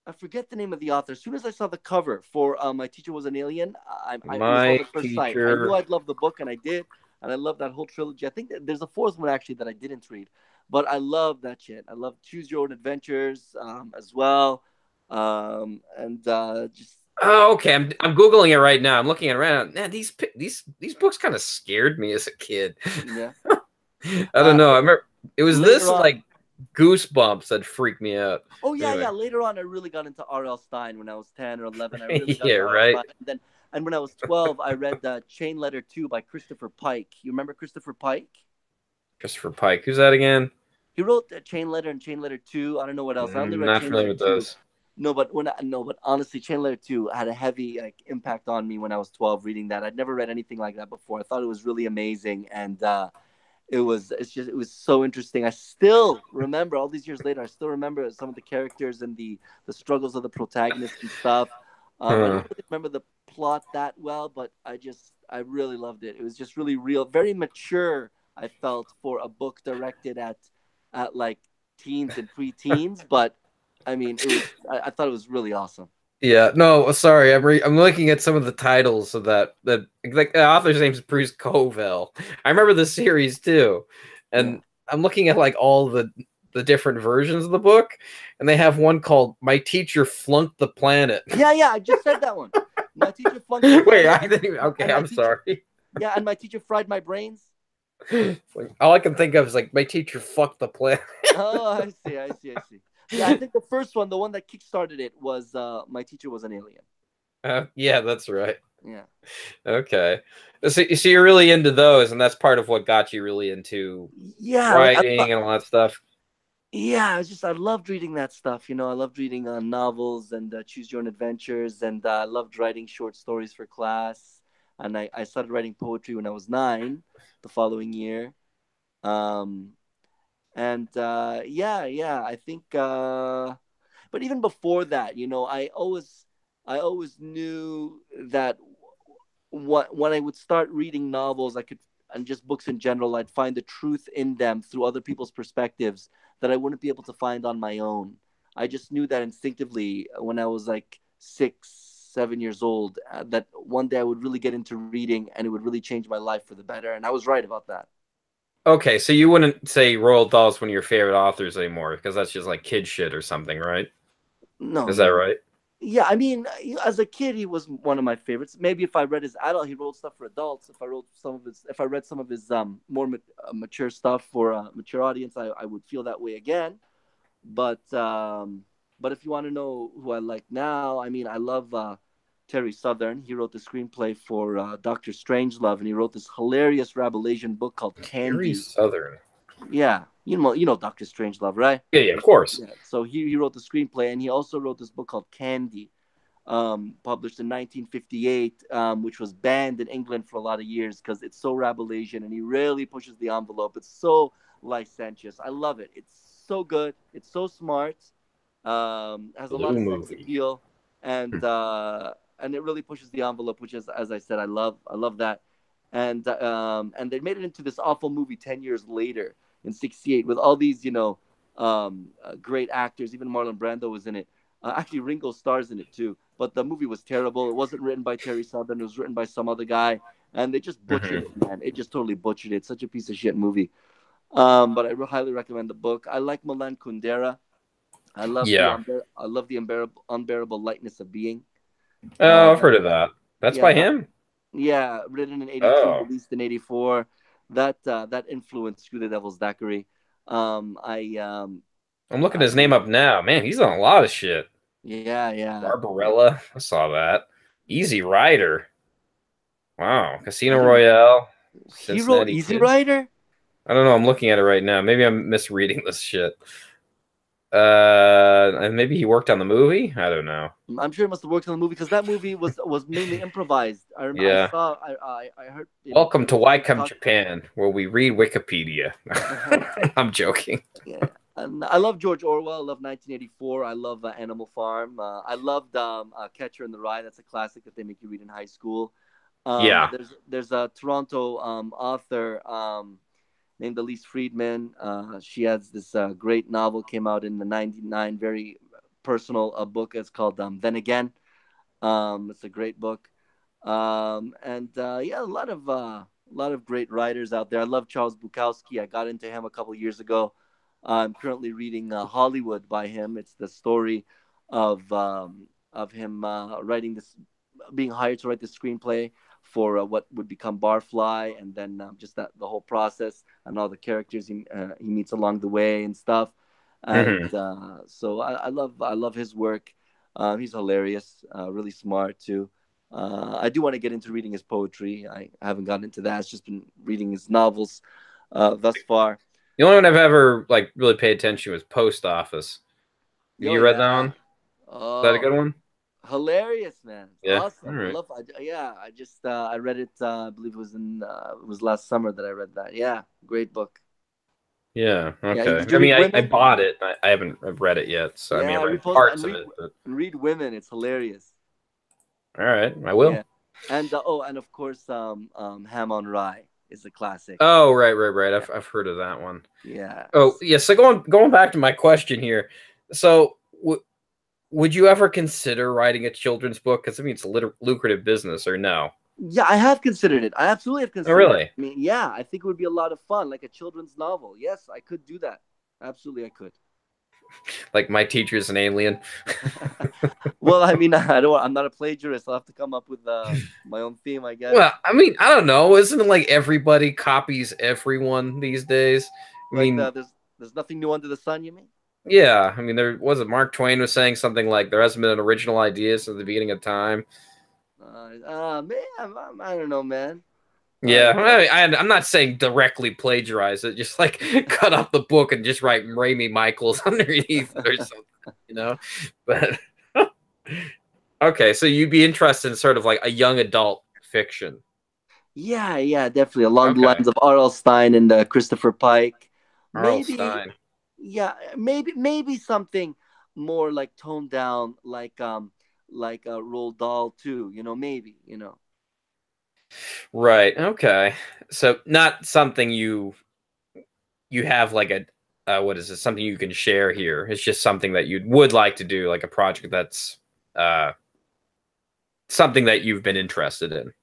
I forget the name of the author. As soon as I saw the cover for My Teacher Was an Alien, it was love My at first sight. I knew teacher. I'd love the book, and I did. And I love that whole trilogy. I think that there's a fourth one actually that I didn't read, but I love that shit. I love Choose Your Own Adventures as well, and just Oh, okay. I'm googling it right now. I'm looking at it right now. Man, these books kind of scared me as a kid. yeah. I don't know. I remember it was Later this on, like Goosebumps that freaked me out. oh yeah, Anyway. yeah. Later on, I really got into R.L. Stein when I was 10 or 11. I really got Yeah, into R.L. right. Stein, and when I was 12, I read Chain Letter 2 by Christopher Pike. You remember Christopher Pike? Christopher Pike. Who's that again? He wrote Chain Letter and Chain Letter 2. I don't know what else. I only read Not Chain familiar Letter with 2. those. No, but honestly, Chain Letter 2 had a heavy impact on me when I was 12 reading that. I'd never read anything like that before. I thought it was really amazing, and it was so interesting. I still remember all these years later. I still remember some of the characters and the struggles of the protagonist and stuff. I don't Huh. really remember the plot that well, but I really loved it. It was just really real, very mature. I felt for a book directed at like teens and preteens, but I mean, I thought it was really awesome. Yeah, no, sorry. I'm looking at some of the titles of that like the author's name is Bruce Covell. I remember the series too, Yeah, and I'm looking at like all the different versions of the book, and they have one called "My Teacher Flunked the Planet." yeah, yeah. I just said that one. My teacher flunked the Wait, planet, I didn't even, okay, and my I'm teacher, sorry. yeah, and my teacher fried my brains. All I can think of is like my teacher fucked the planet. Oh, I see, I see, I see. Yeah, I think the first one, the one that kickstarted it, was My Teacher Was an Alien. Yeah, that's right. Yeah. Okay. So you're really into those, and that's part of what got you really into Yeah, like writing and all that stuff. yeah, I loved reading that stuff. I loved reading novels and choose your own adventures, and I loved writing short stories for class. And I started writing poetry when I was 9, the following year. Um, and yeah, yeah, I think. But even before that, I always knew that when I would start reading novels, and just books in general, I'd find the truth in them through other people's perspectives that I wouldn't be able to find on my own. I just knew that instinctively when I was like 6, 7 years old, that one day I would really get into reading and it would really change my life for the better. And I was right about that. Okay, so you wouldn't say Roald Dahl's one of your favorite authors anymore because that's just like kid shit or something, right? No, Is that no, no. right? Yeah, I mean, as a kid, he was one of my favorites. Maybe if I read his adult, he wrote stuff for adults. If I read some of his more mature stuff for a mature audience, I would feel that way again. But if you want to know who I like now, I mean, I love Terry Southern. He wrote the screenplay for Doctor Strangelove, and he wrote this hilarious Rabelasian book called Very Candy. southern. Yeah, you know Doctor Strangelove, right? Yeah, yeah, of course. Yeah. So he wrote the screenplay, and he also wrote this book called Candy, published in 1958, which was banned in England for a lot of years because it's so Rabelasian and he really pushes the envelope. It's so licentious. I love it. It's so good. It's so smart. Has a lot Blue of sex movie. appeal, and it really pushes the envelope, which is, as I said, I love. I love that. And they made it into this awful movie 10 years later in '68 with all these great actors. Even Marlon Brando was in it. Actually, Ringo stars in it too. But the movie was terrible. It wasn't written by Terry Southern. It was written by some other guy, and they just butchered it, Hmm. man. It just totally butchered it. It's such a piece of shit movie. But I highly recommend the book. I like Milan Kundera. Yeah. I love the unbearable lightness of being. Oh, I've Uh, heard of that. That's yeah, by him. yeah, written in '82, Oh, released in '84. That influenced Screw the Devil's Daiquiri. I I'm looking I his name up now. Man, he's on a lot of shit. Yeah, yeah. Barbarella. I saw that. Easy Rider. Wow. Casino He Royale. he wrote Cincinnati Easy Kid. Rider. I don't know. I'm looking at it right now. Maybe I'm misreading this shit. And maybe he worked on the movie. I don't know. I'm sure he must have worked on the movie because that movie was mainly improvised. I Yeah. saw I heard Welcome to interviews Why with him Come talk. Japan, where we read Wikipedia. I'm joking. Yeah, and I love George Orwell. I love 1984. I love Animal Farm. I loved Catcher in the Rye. That's a classic that they make you read in high school. Yeah. There's a Toronto author named Elise Friedman. She has this great novel came out in the '99, very personal book. It's called Then Again. It's a great book. And yeah, a lot of great writers out there. I love Charles Bukowski. I got into him a couple years ago. I'm currently reading Hollywood by him. It's the story of him writing this, being hired to write the screenplay for what would become Barfly, and then just the whole process and all the characters he meets along the way and stuff. And Hmm. so I love his work. He's hilarious, really smart too. I do want to get into reading his poetry. I haven't gotten into that. I've just been reading his novels thus far. The only one I've ever like really paid attention was Post Office. Have Oh you read that yeah. one? Is that a Oh, good one? hilarious, man. It's Yeah. All awesome. I right. love. Yeah, I just I read it. I believe it was last summer that I read that. Yeah, great book. Yeah. Yeah. Okay. Did you I read mean, I Women? bought it. I haven't I've read it yet. So I mean, Yeah, I've read repost that parts of it. But and read Women. It's hilarious. all right, I will. Yeah, and and of course, Ham on Rye is a classic. Oh, right, right, right. Yeah, I've heard of that one. yeah. Oh, yeah. So going back to my question here. So would you ever consider writing a children's book? Because I mean, it's a lucrative business, or no? Yeah, I have considered it. I absolutely have Oh, considered it. really? I mean, yeah, I think it would be a lot of fun, like a children's novel. Yes, I could do that. Absolutely, I could. Like my teacher's an alien. Well, I mean, I don't. I'm not a plagiarist. I'll have to come up with my own theme, I guess. Well, I mean, I don't know. Isn't it like everybody copies everyone these days? I Like mean, there's nothing new under the sun. You mean? yeah. I mean, there was it. Mark Twain was saying something like there hasn't been an original idea since the beginning of time. Man, I don't know, man. I Yeah, don't know. I'm not saying directly plagiarize it, just like cut up the book and just write Rayme Michaels underneath it or something, you know. But okay, so you'd be interested in sort of like a young adult fiction. Yeah, yeah, definitely along the Okay, lines of R.L. Stein and Christopher Pike. Arl Maybe, Stein. yeah, maybe something more like toned down, like Roald Dahl too. Maybe. Right. Okay. So not something you have like a what is it? Something you can share here. It's just something that you would like to do, like a project that's uh something that you've been interested in.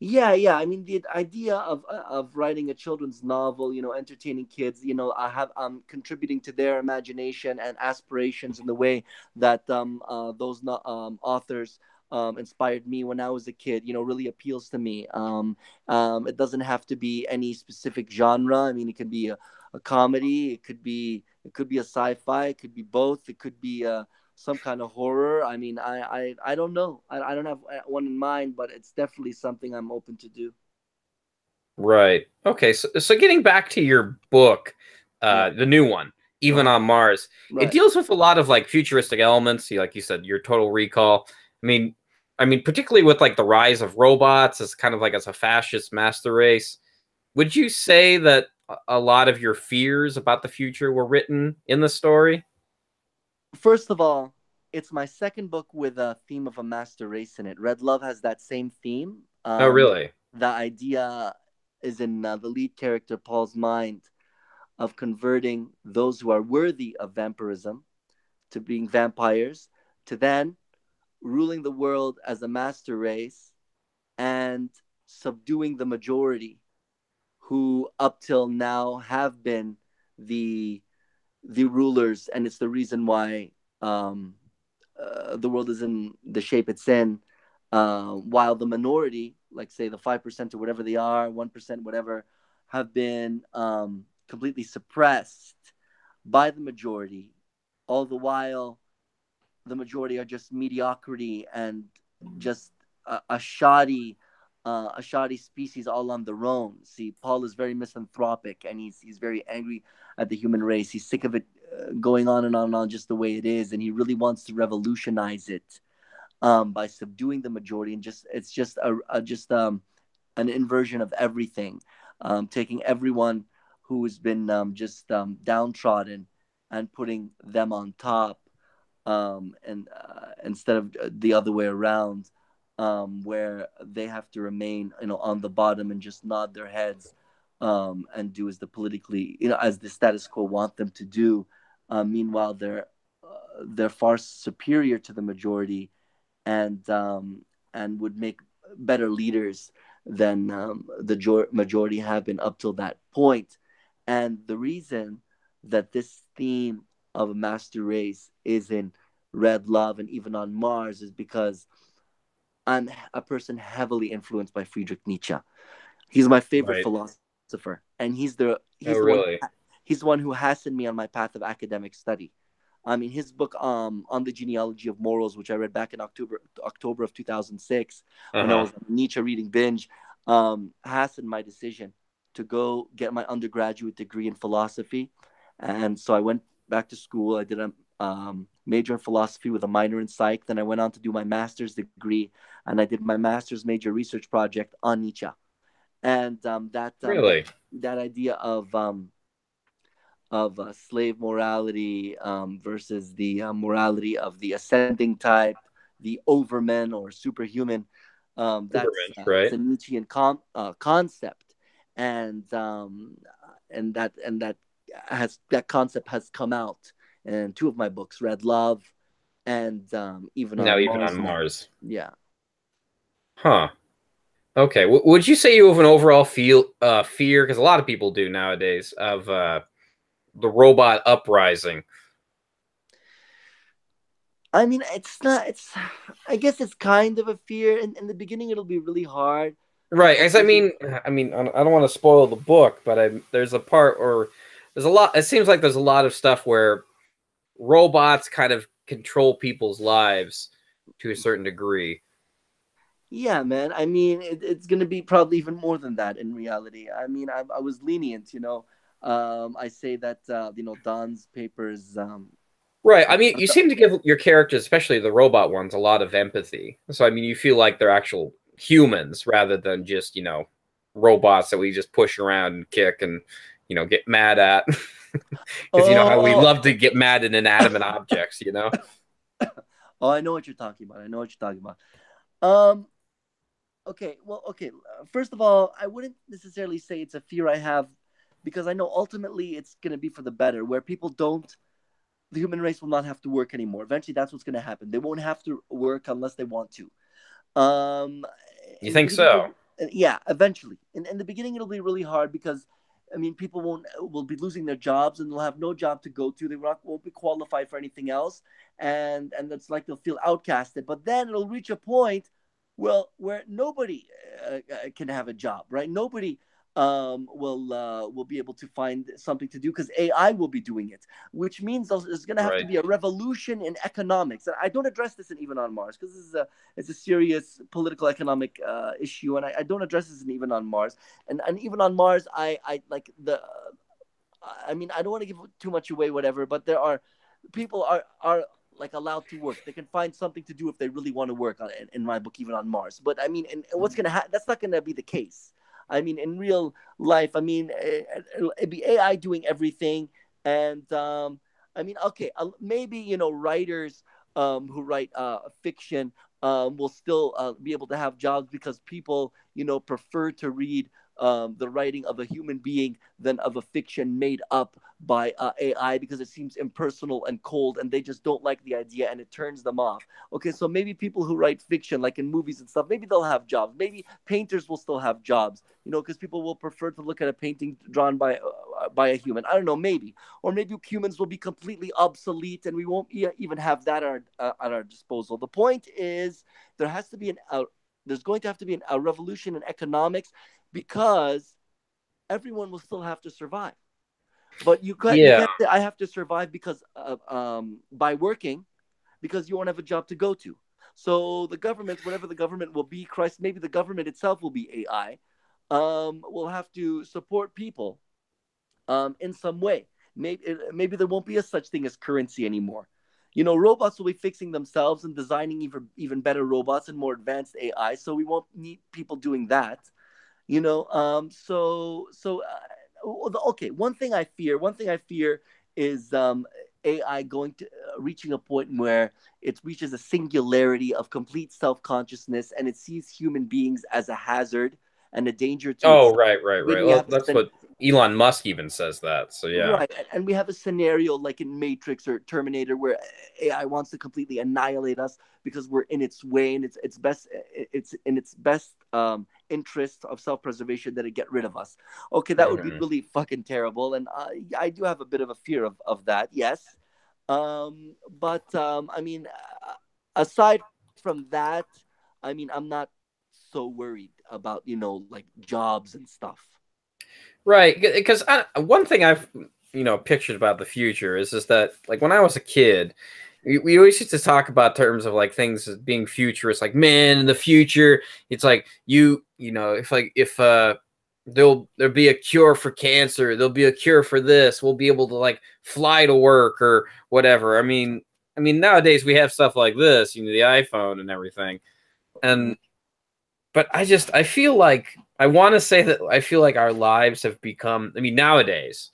Yeah, yeah. I mean, the idea of writing a children's novel, entertaining kids, I'm contributing to their imagination and aspirations in the way that those authors inspired me when I was a kid. Really appeals to me. It doesn't have to be any specific genre. I mean, it could be a comedy. It could be a sci-fi. It could be both. It could be some kind of horror. I mean, I don't know. I don't have one in mind, but it's definitely something I'm open to do. Right. Okay. So getting back to your book, Yeah. the new one, Even Uh-huh. on Mars, it Right. deals with a lot of like futuristic elements. Like you said, your Total Recall. I mean, particularly with like the rise of robots as kind of like as a fascist master race. Would you say that a lot of your fears about the future were written in the story? First of all, it's my second book with a theme of a master race in it. Red Love has that same theme. Oh, really? The idea is in the lead character Paul's mind of converting those who are worthy of vampirism to being vampires, to then ruling the world as a master race and subduing the majority who up till now have been the the rulers, and it's the reason why the world is in the shape it's in. While the minority, like say the 5% or whatever they are, 1%, whatever, have been completely suppressed by the majority, all the while the majority are just mediocrity and just a shoddy species all on their own. See, Paul is very misanthropic and he's very angry at the human race. He's sick of it going on and on and on just the way it is, and he really wants to revolutionize it by subduing the majority, and just it's just just an inversion of everything, taking everyone who has been just downtrodden and putting them on top, and instead of the other way around, where they have to remain, on the bottom and just nod their heads, and do as the politically, as the status quo want them to do. Meanwhile, they're far superior to the majority, and would make better leaders than the majority have been up till that point. And the reason that this theme of a master race is in Red Love and Even on Mars is because I'm a person heavily influenced by Friedrich Nietzsche. He's my favorite Right. philosopher, and he's the Oh, he's the one really? he's the one who hastened me on my path of academic study. I mean, his book on the genealogy of morals, which I read back in October of 2006, when I Uh-huh. was on a Nietzsche reading binge, hastened my decision to go get my undergraduate degree in philosophy. And so I went back to school. I did a major in philosophy with a minor in psych. Then I went on to do my master's degree, and I did my master's major research project on Nietzsche. And Really? that idea of slave morality versus the morality of the ascending type, the overmen or superhuman. That's Supermensch, it's right? a Nietzschean concept, and that concept has come out in two of my books, Red Love and Even Now on even on Mars now. Mars. Yeah. Huh. Okay. Would you say you have an overall fear? Because a lot of people do nowadays of the robot uprising. I mean, it's not. It's. I guess it's kind of a fear. In the beginning, it'll be really hard Right. because As I don't want to spoil the book, but there's a part, or there's a lot. It seems like there's a lot of stuff where robots kind of control people's lives to a certain degree. yeah, man. I mean, it's gonna be probably even more than that in reality. I mean, I was lenient, I say that Don's papers. Right. I mean, you seem to give your characters, especially the robot ones, a lot of empathy. So, I mean, you feel like they're actual humans rather than just, robots that we just push around and kick and, get mad at. Because you know how we Oh, love to get mad at inanimate objects, oh, I know what you're talking about. I know what you're talking about. Um, okay, well, okay. First of all, I wouldn't necessarily say it's a fear I have because I know ultimately it's gonna be for the better, where people don't the human race will not have to work anymore. Eventually, that's what's going to happen. They won't have to work unless they want to. Um, You in the think beginning, so? yeah, eventually. In the beginning, it'll be really hard because, I mean, people will be losing their jobs and they'll have no job to go to. They won't be qualified for anything else, and that's like they'll feel outcasted. But then it'll reach a point, well, where nobody can have a job, right? Nobody will be able to find something to do because AI will be doing it, which means there's going to have to Right. be a revolution in economics. And I don't address this in Even on Mars because it's a serious political economic issue, and I don't address this in Even on Mars. And Even on Mars, I like the. I mean, I don't want to give too much away, whatever, but there are people are like allowed to work. They can find something to do if they really want to work on it. In my book, Even on Mars. But I mean, and what's gonna happen? That's not gonna be the case. I mean, in real life, I mean, it'd be AI doing everything, and I mean, okay, maybe writers who write fiction will still be able to have jobs because people prefer to read the writing of a human being than of a fiction made up by AI because it seems impersonal and cold, and they just don't like the idea and it turns them off. Okay, so maybe people who write fiction, like in movies and stuff, maybe they'll have jobs. Maybe painters will still have jobs, because people will prefer to look at a painting drawn by a human. I don't know, maybe, or maybe humans will be completely obsolete and we won't even have that at our disposal. The point is, there has to be there's going to have to be a revolution in economics because everyone will still have to survive. But you Yeah. can't say I have to survive because by working because you won't have a job to go to. So the government, whatever the government will be, Christ, maybe the government itself will be AI. Will have to support people in some way. Maybe there won't be a such thing as currency anymore. Robots will be fixing themselves and designing even better robots and more advanced AI. So we won't need people doing that. Okay, one thing I fear is AI going to reaching a point where it reaches a singularity of complete self-consciousness and it sees human beings as a hazard and a danger to Oh, itself. right, right, When right. we Well, have that's what Elon Musk even says that. So yeah. Right, and we have a scenario like in Matrix or Terminator where AI wants to completely annihilate us because we're in its way, and it's in its best interest of self-preservation that it get rid of us. Okay, that would be Mhm. really fucking terrible, and I do have a bit of a fear of that. Yes, but I mean, aside from that, I mean, I'm not so worried about like jobs and stuff. Right, because one thing I've pictured about the future is just that, like, when I was a kid, we always used to talk about terms of like things as being futurist, like, man, in the future it's like if there'll be a cure for cancer, there'll be a cure for this, we'll be able to like fly to work or whatever. I mean nowadays we have stuff like this, the iPhone and everything. And but I feel like I want to say that I feel like our lives have become, I mean, nowadays,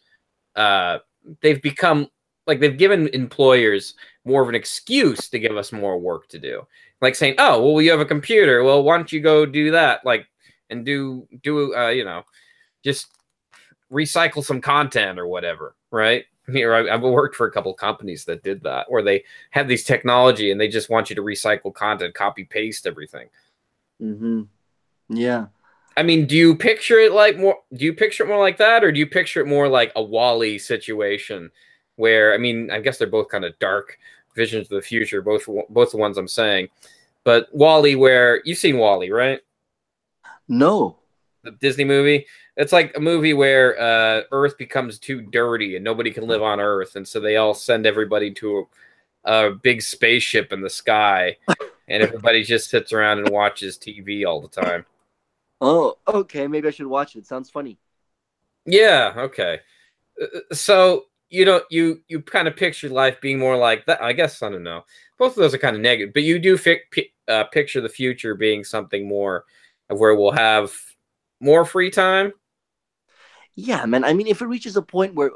uh, they've become like they've given employers more of an excuse to give us more work to do. Like saying, oh, well, you have a computer. Well, why don't you go do that? Like, and just recycle some content or whatever, right? Here, I've worked for a couple of companies that did that, where they have these technology and they just want you to recycle content, copy paste everything. Mm-hmm. Yeah. I mean, do you picture it like more? Do you picture it more like that, or do you picture it more like a Wall-E situation, where I mean, I guess they're both kind of dark visions of the future, both the ones I'm saying, but Wall-E, where you've seen Wall-E, right? No. The Disney movie. It's like a movie where Earth becomes too dirty and nobody can live on Earth, and so they all send everybody to a big spaceship in the sky, and everybody just sits around and watches TV all the time. Oh, okay. Maybe I should watch it. Sounds funny. Yeah, okay. So you kind of picture life being more like that. I guess I don't know. Both of those are kind of negative, but you do picture the future being something more of where we'll have more free time. Yeah, man. I mean, if it reaches a point where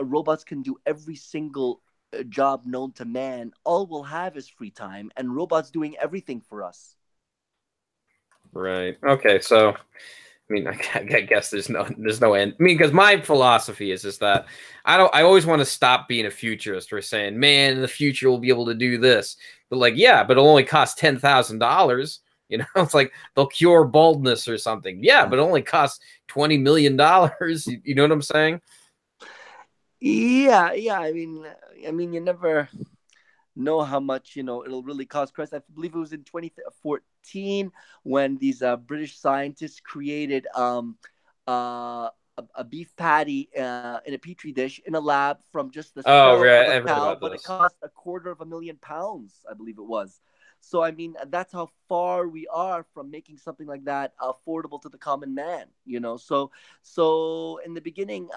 robots can do every single job known to man, all we'll have is free time, and robots doing everything for us. Right. Okay. So I mean, I guess there's no end. I mean, because my philosophy is that I always want to stop being a futurist or saying, man, in the future we'll be able to do this. But like, yeah, but it'll only cost $10,000. You know, it's like they'll cure baldness or something. Yeah, but it only costs $20 million. You know what I'm saying? Yeah, yeah. I mean, you never know how much it'll really cost. Chris, I believe it was in 2014 when these British scientists created a beef patty in a petri dish in a lab from just the Oh, cell of right. a I've heard cow, about but it this. cost £250,000, I believe it was. So I mean, that's how far we are from making something like that affordable to the common man. So in the beginning,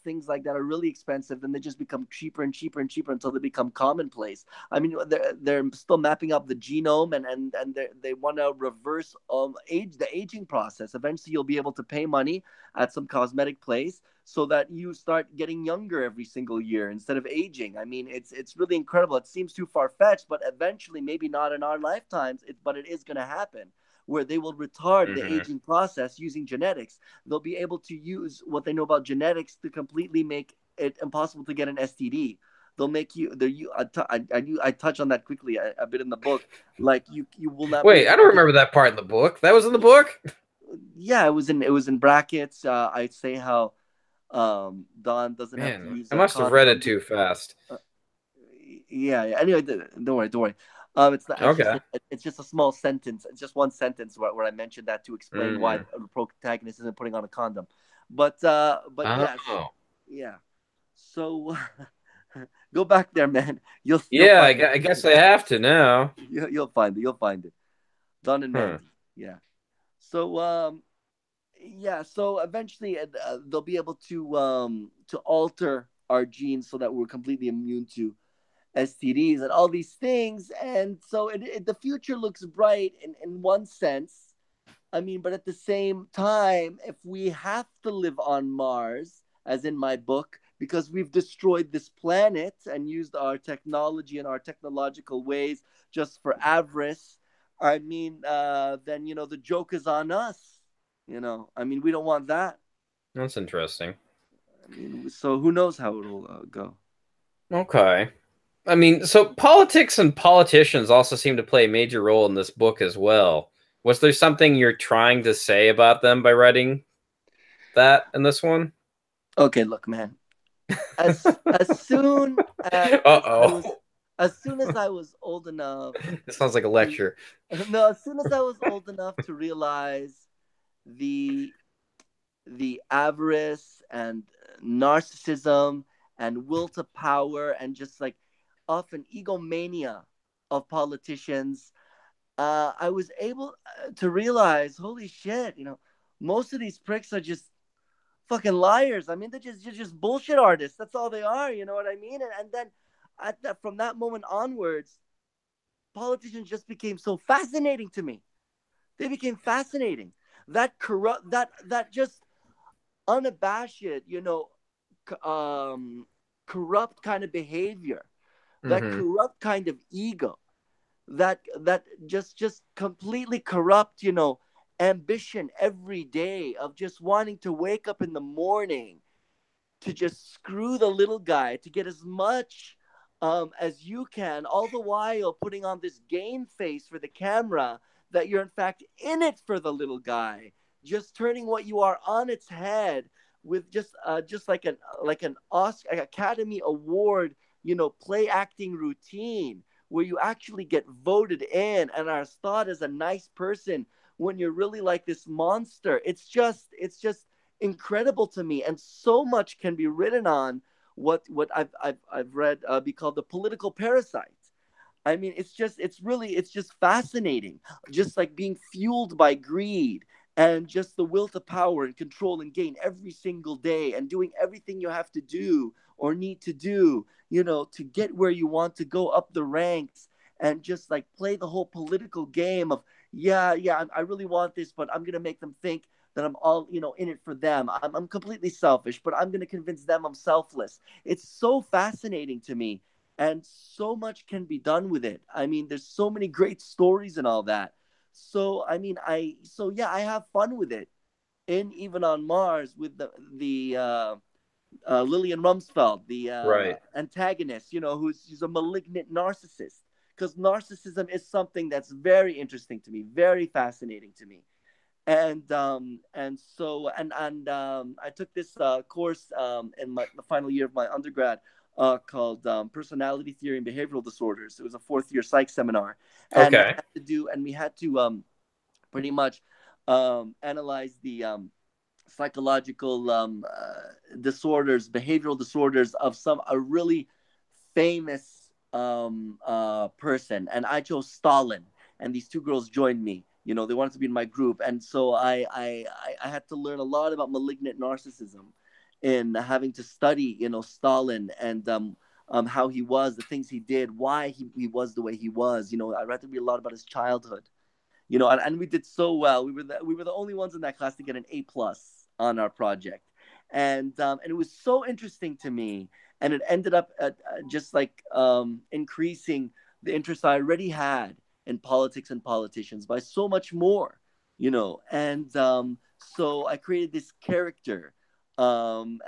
things like that are really expensive, then they just become cheaper and cheaper and cheaper until they become commonplace. I mean, they're still mapping up the genome, and they want to reverse the aging process. Eventually, you'll be able to pay money at some cosmetic place so that you start getting younger every single year instead of aging. I mean, it's really incredible. It seems too far fetched, but eventually, maybe not in our lifetimes, but it is going to happen. Where they will retard the Hmm. aging process using genetics. They'll be able to use what they know about genetics to completely make it impossible to get an STD. They'll make you. I touch on that quickly a bit in the book. Like you will not be Wait, I able don't to. remember that part in the book. That was in the book? Yeah, it was in brackets. I'd say how Don doesn't have to Man, use I a must have read condom. it too fast. Uh, yeah, yeah. Anyway, don't worry, don't worry. It's not. Okay. It's just a small sentence. It's just one sentence where I mentioned that to explain why Mm. the protagonist isn't putting on a condom. But yes, Oh. yeah. So go back there, man. You'll Yeah, find it. I guess I have to now. You'll find it. You'll find it. Don and Huh. Mandy. Yeah. So yeah, so eventually they'll be able to alter our genes so that we're completely immune to STDs and all these things. And so the future looks bright in one sense. I mean, but at the same time, if we have to live on Mars, as in my book, because we've destroyed this planet and used our technology and our technological ways just for avarice, I mean, then, the joke is on us. I mean, we don't want that. That's interesting. I mean, so who knows how it'll go. Okay. I mean, so politics and politicians also seem to play a major role in this book as well. Was there something you're trying to say about them by writing that in this one? Okay, look, man. As soon as I Uh-oh. was as soon as I was old enough This sounds like a to lecture. no, as soon as I was old enough to realize the the avarice and narcissism and will to power and just like often egomania of politicians, I was able to realize, holy shit, most of these pricks are just fucking liars. I mean, they're just bullshit artists. That's all they are. You know what I mean? And then from that moment onwards, politicians just became so fascinating to me. They became fascinating. That just unabashed, um, corrupt kind of behavior, that Hmm. corrupt kind of ego, that just completely corrupt, ambition every day of just wanting to wake up in the morning to just screw the little guy to get as much as you can, all the while putting on this game face for the camera that you're in fact in it for the little guy. just turning what you are on its head with just like an Oscar Academy Award, play acting routine where you actually get voted in and are thought as a nice person when you're really like this monster. It's just incredible to me, and so much can be written on what I've read be called the political parasite. I mean, it's just fascinating. Just like being fueled by greed and just the will to power and control and gain every single day and doing everything you have to do or need to do, to get where you want to go up the ranks and just like play the whole political game of, yeah, yeah, I really want this, but I'm going to make them think that I'm all, in it for them. I'm completely selfish, but I'm going to convince them I'm selfless. It's so fascinating to me, and so much can be done with it. I mean, there's so many great stories and all that. So I mean, yeah, I have fun with it. In Even on Mars with the Lillian Rumsfeld, the Right. antagonist, who's a malignant narcissist. Because narcissism is something that's very interesting to me, very fascinating to me. And I took this course in the final year of my undergrad called Personality Theory and Behavioral Disorders. It was a fourth year psych seminar, and Okay. we had to pretty much analyze the psychological disorders, behavioral disorders of some a really famous person, and I chose Stalin. And these two girls joined me. They wanted to be in my group, and so I had to learn a lot about malignant narcissism, in having to study, Stalin and how he was, the things he did, why he was the way he was. I had to read a lot about his childhood, and we did so well. We were the only ones in that class to get an A+ on our project, and it was so interesting to me, and it ended up just like increasing the interest I already had in politics and politicians by so much more, and so I created this character, and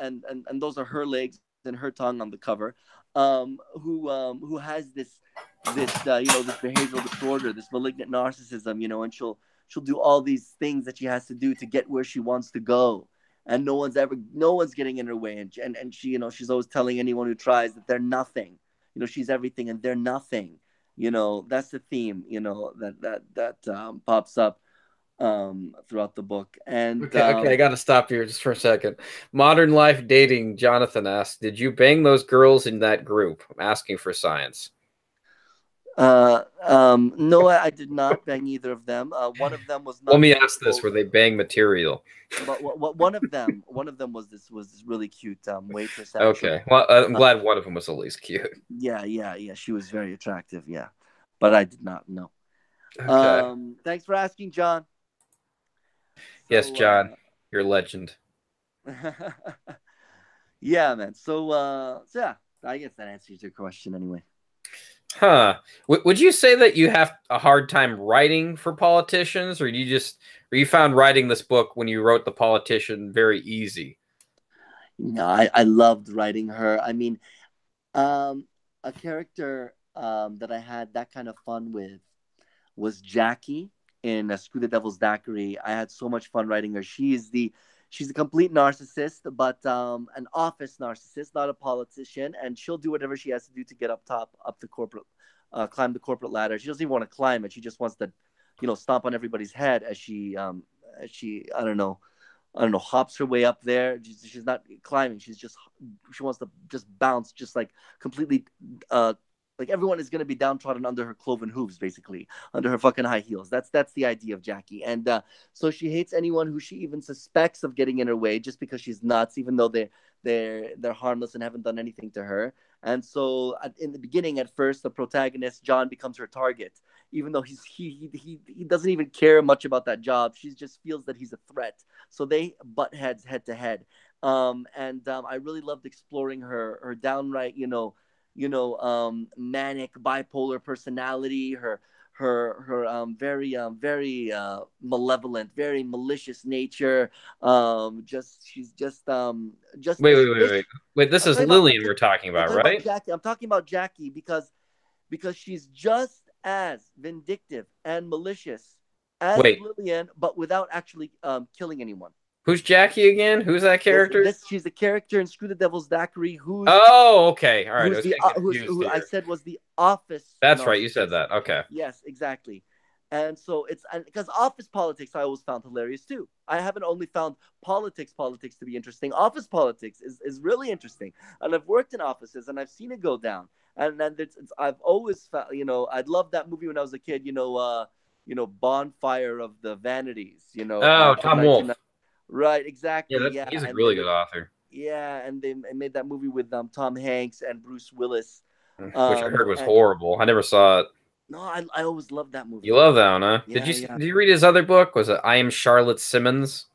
those are her legs and her tongue on the cover, who has this behavioral disorder, this malignant narcissism, and she'll do all these things that she has to do to get where she wants to go, and no one's getting in her way, and she, she's always telling anyone who tries that they're nothing. She's everything and they're nothing. That's the theme, that pops up throughout the book. And Okay, okay, I got to stop here just for a second. Modern Life Dating, Jonathan asks, did you bang those girls in that group? I'm asking for science. no, I did not bang either of them. One of them was Let not me so ask this: were they bang material? but one of them was this really cute waitress, actually. Okay, well, I'm Uh, glad one of them was at least cute. yeah, yeah, yeah. She was very attractive. Yeah, but I did not know. Okay. Thanks for asking, John. Yes, So, John, you're a legend. yeah, man. So yeah, I guess that answers your question anyway. Huh. Would you say that you have a hard time writing for politicians, or or you found writing this book when you wrote The Politician very easy? No, I loved writing her. I mean, um, a character that I had that kind of fun with was Jackie in Screw the Devil's Daiquiri. I had so much fun writing her. She's a complete narcissist, but an office narcissist, not a politician, and she'll do whatever she has to do to get up top, up the corporate, climb the corporate ladder. She doesn't even want to climb it. She just wants to, stomp on everybody's head as she I don't know, hops her way up there. She's not climbing. She wants to just bounce, just like completely, like everyone is gonna be downtrodden under her cloven hooves, basically under her fucking high heels. That's the idea of Jackie, and so she hates anyone who she even suspects of getting in her way, just because she's nuts, even though they're harmless and haven't done anything to her. And so, in the beginning, at first, the protagonist John becomes her target, even though he doesn't even care much about that job. She just feels that he's a threat, so they butt heads head to head. And I really loved exploring her downright, manic bipolar personality, her very malevolent, very malicious nature. She's just Wait, this wait, wait, wish. wait. Wait, this I'm is talking about Lillian we're talking I'm about, talking about right? Jackie. I'm talking about Jackie because she's just as vindictive and malicious as Wait, Lillian, but without actually killing anyone. who's Jackie again? Who's that character? This she's a character in Screw the Devil's Daiquiri Oh, okay. All right. I who's was the getting confused who I here. said was the office That's right. You said narcissist. that. Okay. Yes, exactly. And so it's because office politics I always found hilarious too. I haven't only found politics to be interesting. Office politics is really interesting, and I've worked in offices and I've seen it go down. And then I've always found, I'd love that movie when I was a kid. Bonfire of the Vanities. Oh, From Tom 1990. Wolfe. Right, Yeah, exactly. Yeah, he's a and they really made good author, they made that movie with Tom Hanks and Bruce Willis. which I heard was And horrible. I never saw it. no, I always loved that You movie. love that one, huh? Yeah, yeah. Did you read his other book? Was it I Am Charlotte Simmons?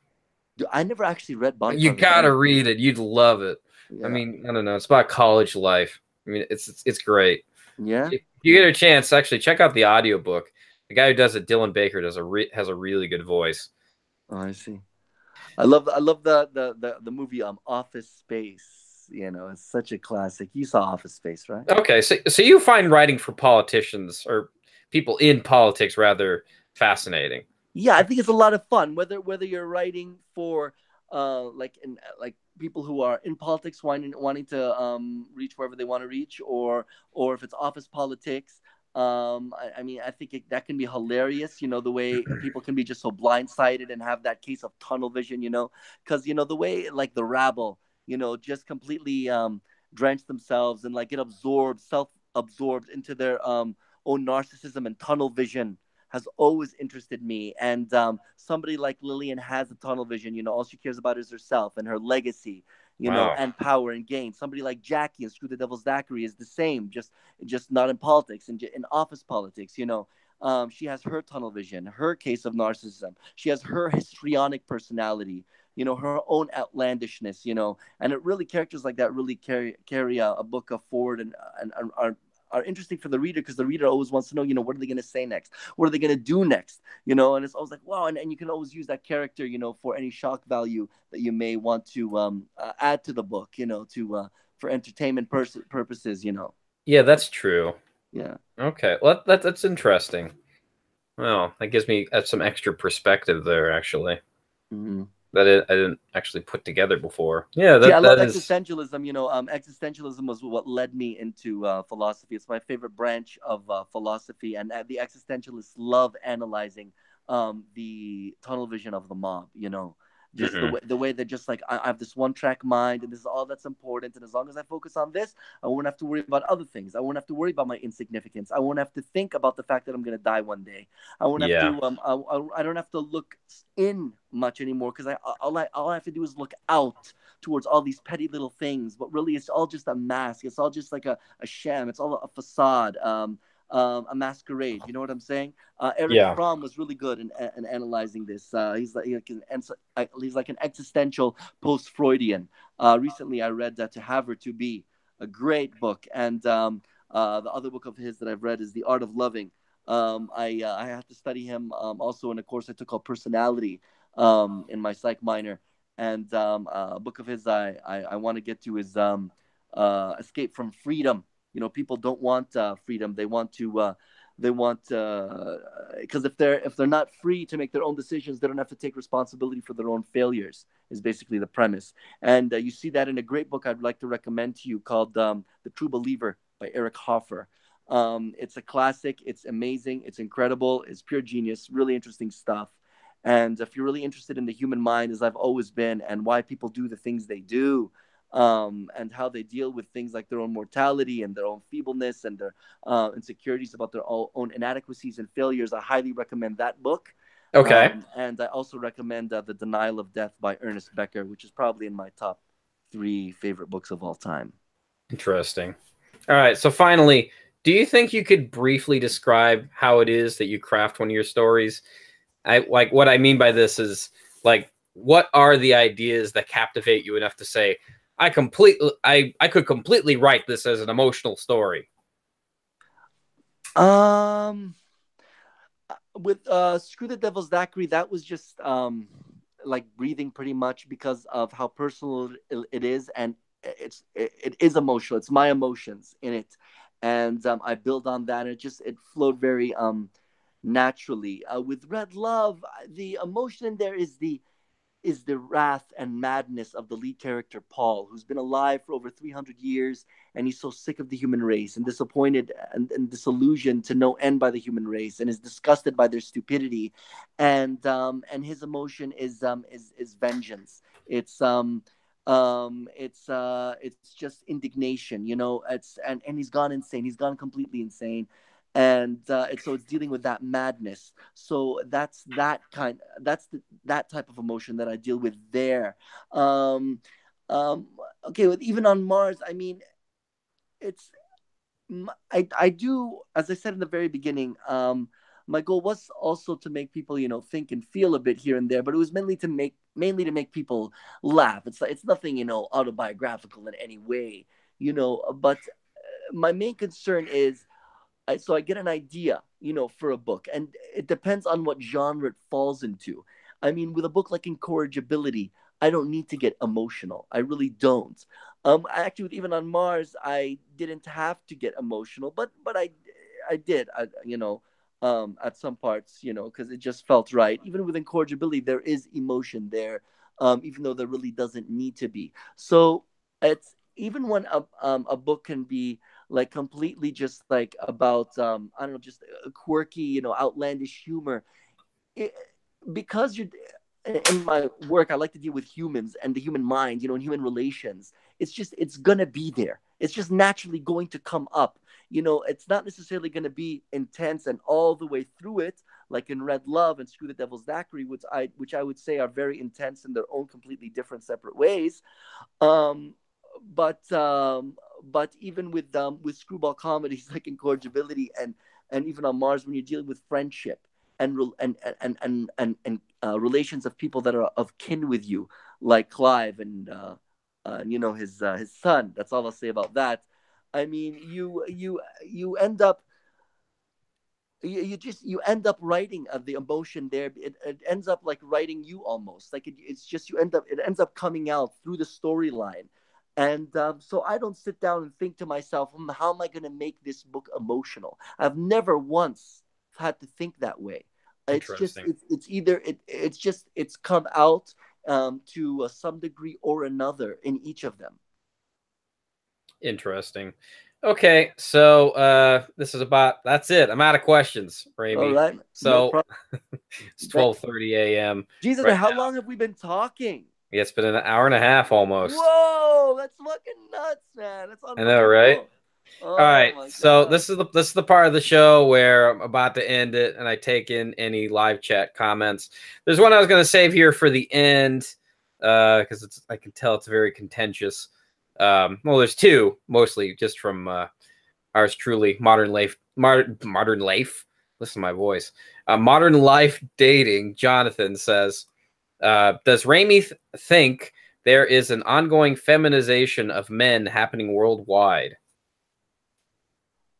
Dude, I never actually read Bonfire You of the gotta Vanities. read it. You'd love it. I Yeah, mean, I don't know. It's about college life. I mean, it's great. yeah. If you get a chance, actually check out the audiobook. The guy who does it, Dylan Baker, has a really good voice. Oh, I see. I love the movie Office Space. It's such a classic. You saw Office Space, right? Okay, so you find writing for politicians or people in politics rather fascinating. Yeah, I think it's a lot of fun. Whether you're writing for like people who are in politics, wanting to reach wherever they want to reach, or if it's office politics. I mean, I think that can be hilarious. The way people can be just so blindsided and have that case of tunnel vision. Because the way like the rabble, just completely drench themselves and like get self absorbed into their own narcissism and tunnel vision has always interested me. And somebody like Lillian has a tunnel vision. All she cares about is herself and her legacy. Wow. And power and gain. Somebody like Jackie and Screw the Devil's Daiquiri is the same, just not in politics and in office politics. She has her tunnel vision, her case of narcissism. She has her histrionic personality. Her own outlandishness. And it really characters like that really carry a book of forward and are interesting for the reader because the reader always wants to know, what are they going to say next? What are they going to do next? And it's always like, wow. And you can always use that character, for any shock value that you may want to add to the book, for entertainment purposes. Yeah, that's true. Yeah. Okay, well that's interesting. Well, that gives me some extra perspective there, actually. Mm-hmm. I didn't actually put together before. Yeah, See, I love that is. existentialism. Existentialism was what led me into philosophy. It's my favorite branch of philosophy, and the existentialists love analyzing the tunnel vision of the mob. Just Mhm. the way that just like I have this one track mind, and this is all that's important. And as long as I focus on this, I won't have to worry about other things. I won't have to worry about my insignificance. I won't have to think about the fact that I'm going to die one day. I won't have Yeah. to I don't have to look in much anymore because all I have to do is look out towards all these petty little things, but really it's all just a mask. It's all just like a sham. It's all a facade, a masquerade. You know what I'm saying? Eric Yeah. Fromm was really good in analyzing this. He's like an existential post-Freudian. Recently, I read To Have or To Be, a great book, and the other book of his that I've read is The Art of Loving. I had to study him also in a course I took called Personality in my psych minor. And a book of his I want to get to is Escape from Freedom. People don't want freedom. They want because if they're not free to make their own decisions, they don't have to take responsibility for their own failures. Is basically the premise, and you see that in a great book I'd like to recommend to you called The True Believer by Eric Hoffer. It's a classic. It's amazing. It's incredible. It's pure genius. Really interesting stuff. And if you're really interested in the human mind, as I've always been, and why people do the things they do, and how they deal with things like their own mortality and their own feebleness and their insecurities about their own inadequacies and failures, I highly recommend that book. Okay. And I also recommend The Denial of Death by Ernest Becker, which is probably in my top 3 favorite books of all time. Interesting. All right. So finally, do you think you could briefly describe how it is that you craft one of your stories? I like what I mean by this is like what are the ideas that captivate you enough to say I could completely write this as an emotional story. Um, with Screw the Devil's Daiquiri, that was just like breathing pretty much because of how personal it is, and it is emotional. It's my emotions in it, and I build on that. And it flowed very naturally. With Red Love, the emotion in there is the wrath and madness of the lead character, Paul, who's been alive for over 300 years, and he's so sick of the human race and disappointed and disillusioned to no end by the human race, and is disgusted by their stupidity, and his emotion is vengeance. It's it's just indignation, you know. And he's gone insane. He's gone completely insane, and so it's dealing with that madness. So that type of emotion that I deal with there. Um, um, okay, with Even on Mars, I mean, it's I do, as I said in the very beginning. My goal was also to make people, you know, think and feel a bit here and there, but it was mainly to make people laugh. It's nothing, you know, autobiographical in any way, you know. But my main concern is so I get an idea, you know, for a book, and it depends on what genre it falls into. I mean, with a book like Incorrigibility, I don't need to get emotional. I really don't. Actually, with Even on Mars, I didn't have to get emotional, but I did. You know, at some parts, you know, because it just felt right. Even with Incorrigibility, there is emotion there, even though there really doesn't need to be. So it's even when a book can be like completely just like about I don't know, just a quirky, you know, outlandish humor. It, because you're in my work, I like to deal with humans and the human mind, you know, and human relations. It's gonna be there. It's just naturally going to come up. You know, it's not necessarily going to be intense and all the way through it, like in Red Love and Screw the Devil's Daiquiri, which I would say are very intense in their own completely different, separate ways. Um, but um, but even with screwball comedies like Incorrigibility and Even on Mars, when you're dealing with friendship and relations of people that are of kin with you, like Clive and you know his son. That's all I'll say about that. I mean, you end up you end up writing the emotion there. It ends up like writing you almost like it's just it ends up coming out through the storyline. And so I don't sit down and think to myself, how am I going to make this book emotional? I've never once had to think that way. It's just Interesting. it's either it's just it's come out to some degree or another in each of them. Interesting. Okay, so this is about that's it. I'm out of questions, All Rayme. right, no So problem. it's 12:30 a.m. Jesus, right how long have we been talking? Yeah, it's been an hour and a half almost. Whoa, that's fucking nuts, man. That's I know, right? unbelievable. All Oh right. my So god. this is the part of the show where I'm about to end it, and I take in any live chat comments. There's one I was going to save here for the end because it's I can tell it's very contentious. Well, there's two mostly just from ours truly, modern life. Listen to my voice. Modern life dating. Jonathan says, "Does Rayme think there is an ongoing feminization of men happening worldwide?"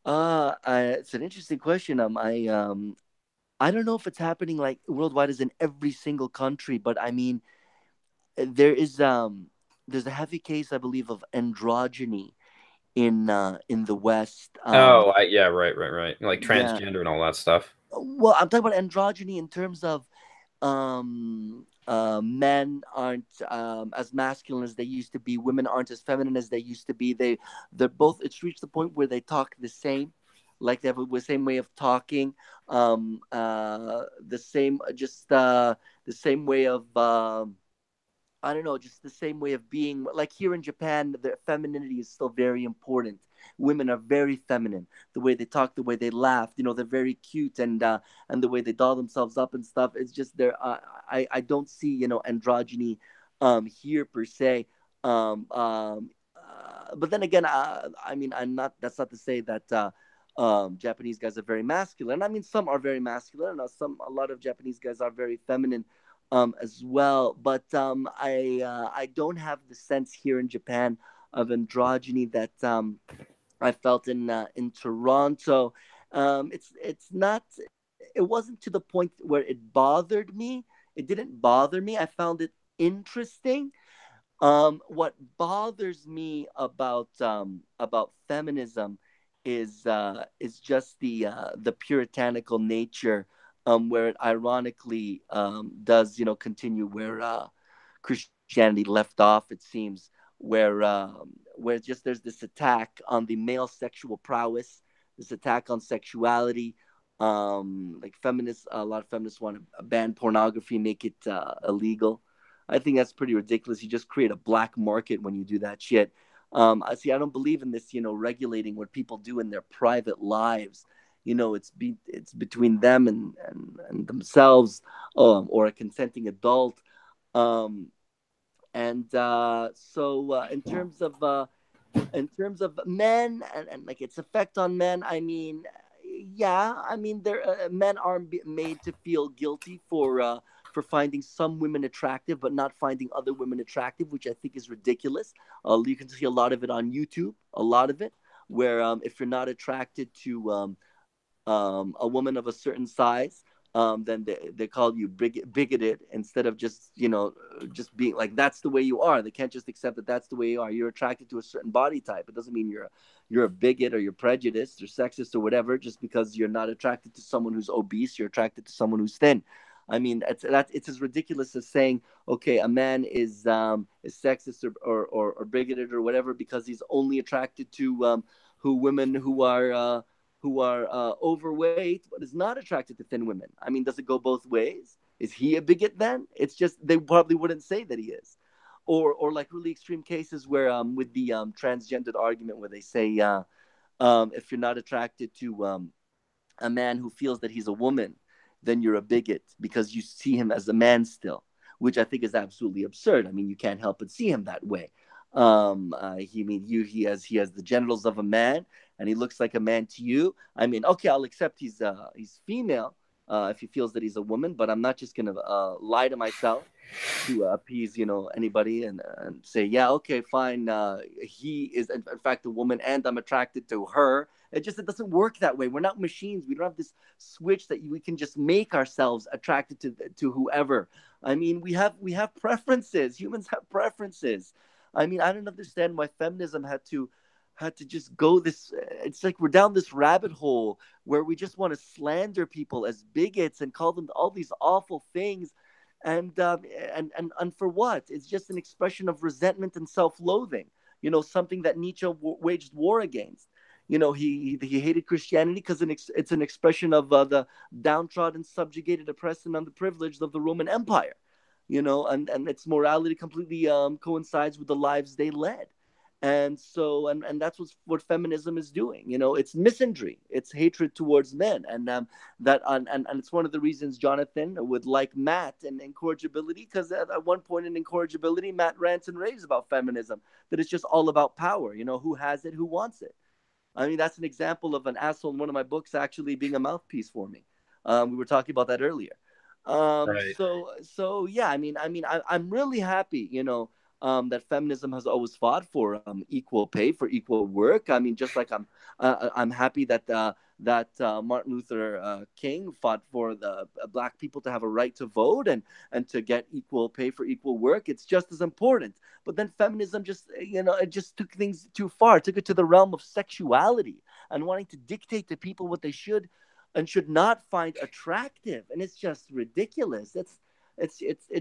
It's an interesting question. I don't know if it's happening like worldwide as in every single country, but I mean, there is there's a heavy case, I believe, of androgyny in the West. Oh, yeah, right. Like Yeah. transgender and all that stuff. Well, I'm talking about androgyny in terms of men aren't as masculine as they used to be. Women aren't as feminine as they used to be. They're both. It's reached the point where they talk the same, like they have the same way of talking, the same the same way of I don't know, just the same way of being. Like here in Japan, the femininity is still very important. Women are very feminine. The way they talk, the way they laugh, you know, they're very cute, and the way they doll themselves up and stuff. It's just there. I don't see, you know, androgyny here per se. But then again, I mean, I'm not. That's not to say that. Japanese guys are very masculine. I mean, some are very masculine. A lot of Japanese guys are very feminine as well. But I don't have the sense here in Japan of androgyny that I felt in Toronto. It's not. It wasn't to the point where it bothered me. It didn't bother me. I found it interesting. What bothers me about feminism is just the puritanical nature, where it ironically does continue where Christianity left off. It seems where just there's this attack on the male sexual prowess, this attack on sexuality. Like feminists, a lot of feminists want to ban pornography, make it illegal. I think that's pretty ridiculous. You just create a black market when you do that shit. I see. I don't believe in this, regulating what people do in their private lives. It's between them and themselves, or a consenting adult. Um, and so in terms of men and like its effect on men, I mean, yeah, I mean, men are made to feel guilty for finding some women attractive but not finding other women attractive, which I think is ridiculous. You can see a lot of it on YouTube, a lot of it, where if you're not attracted to a woman of a certain size, then they call you bigoted, instead of just being like, that's the way you are. They can't just accept that that's the way you are. You're attracted to a certain body type. It doesn't mean you're a bigot or you're prejudiced or sexist or whatever. Just because you're not attracted to someone who's obese, you're attracted to someone who's thin. I mean, it's as ridiculous as saying, okay, a man is sexist or bigoted or whatever because he's only attracted to who women who are overweight but is not attracted to thin women. I mean, does it go both ways? Is he a bigot then? It's just they probably wouldn't say that he is. Or like really extreme cases where with the transgendered argument where they say if you're not attracted to a man who feels that he's a woman, then you're a bigot because you see him as a man still, which I think is absolutely absurd. I mean, you can't help but see him that way. He has the genitals of a man, and he looks like a man to you. I mean, okay, I'll accept he's female if he feels that he's a woman, but I'm not just gonna lie to myself to appease anybody and say, yeah, okay, fine, he is in fact a woman and I'm attracted to her. It doesn't work that way. We're not machines. We don't have this switch that we can just make ourselves attracted to whoever. I mean, we have preferences. Humans have preferences. I mean, I don't understand why feminism had to just go this. It's like we're down this rabbit hole where we just want to slander people as bigots and call them all these awful things. And for what? It's just an expression of resentment and self-loathing. Something that Nietzsche waged war against. He hated Christianity because it's an expression of the downtrodden, subjugated, oppressed, and underprivileged of the Roman Empire. And its morality completely coincides with the lives they led. And so, and that's what feminism is doing. It's misandry, it's hatred towards men, and it's one of the reasons Jonathan would like Matt and incorrigibility, because at one point in incorrigibility, Matt rants and raves about feminism, that it's just all about power. Who has it, who wants it. I mean, that's an example of an asshole in one of my books actually being a mouthpiece for me. We were talking about that earlier. Right. So yeah, I'm really happy, that feminism has always fought for equal pay for equal work. I mean, just like I'm happy that Martin Luther King fought for the black people to have a right to vote and to get equal pay for equal work. It's just as important. But then feminism just, it just took things too far, took it to the realm of sexuality and wanting to dictate to people what they should and should not find attractive. And it's just ridiculous. It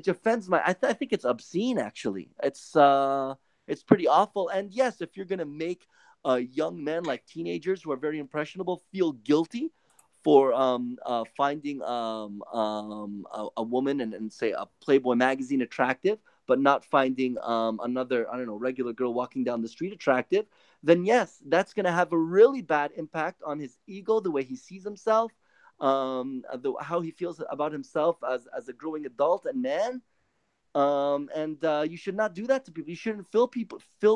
offends I think it's obscene, actually. It's pretty awful. And yes, if you're gonna make young men, like teenagers who are very impressionable, feel guilty for finding a woman and say a Playboy magazine attractive, but not finding another, I don't know, regular girl walking down the street attractive, then yes, that's going to have a really bad impact on his ego, the way he sees himself, how he feels about himself as a growing adult and man. And you should not do that to people. You shouldn't fill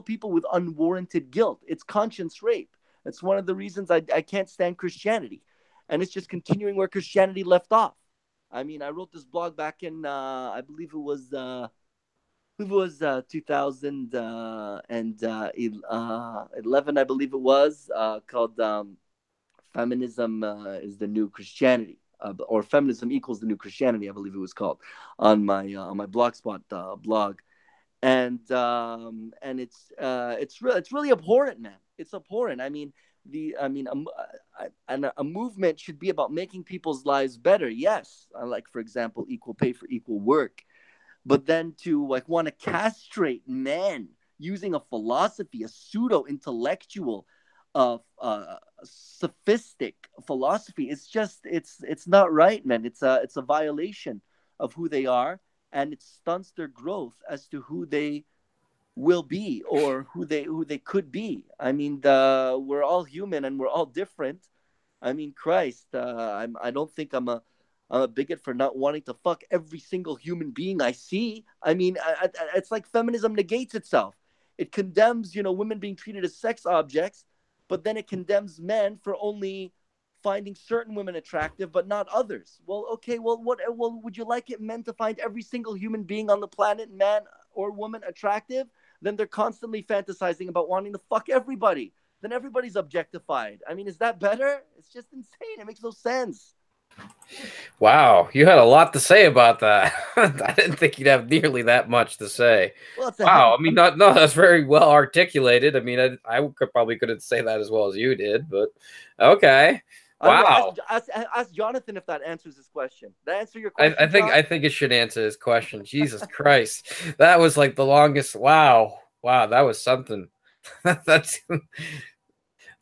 people with unwarranted guilt. It's conscience rape. It's one of the reasons I can't stand Christianity, and it's just continuing where Christianity left off. I mean, I wrote this blog back in I believe it was 2011, I believe it was, called "Feminism is the New Christianity." Or feminism equals the new Christianity, I believe it was called, on my Blogspot blog, and it's really abhorrent, man. It's abhorrent. I mean, a movement should be about making people's lives better. Yes, like for example, equal pay for equal work. But then to like want to castrate men using a philosophy, a pseudo intellectual, sophistic philosophy, it's not right, man. It's a violation of who they are, and it stunts their growth as to who they will be or who they could be. I mean, we're all human and we're all different. I mean, Christ, I don't think I'm a bigot for not wanting to fuck every single human being I see. I mean, it's like feminism negates itself. It condemns, women being treated as sex objects, but then it condemns men for only finding certain women attractive, but not others. Well, okay, well, what? Well, would you like it men to find every single human being on the planet, man or woman, attractive? Then they're constantly fantasizing about wanting to fuck everybody. Then everybody's objectified. I mean, is that better? It's just insane. It makes no sense. Wow, you had a lot to say about that. I didn't think you'd have nearly that much to say. Well, it's a heavy. Wow, I mean, not no, that's very well articulated. I mean, I probably couldn't say that as well as you did, but okay. I don't know. Wow. Ask Jonathan if that answers his question. Did that answer your I, question, I think John? I think it should answer his question. Jesus Christ, that was like the longest. Wow, wow, that was something. That's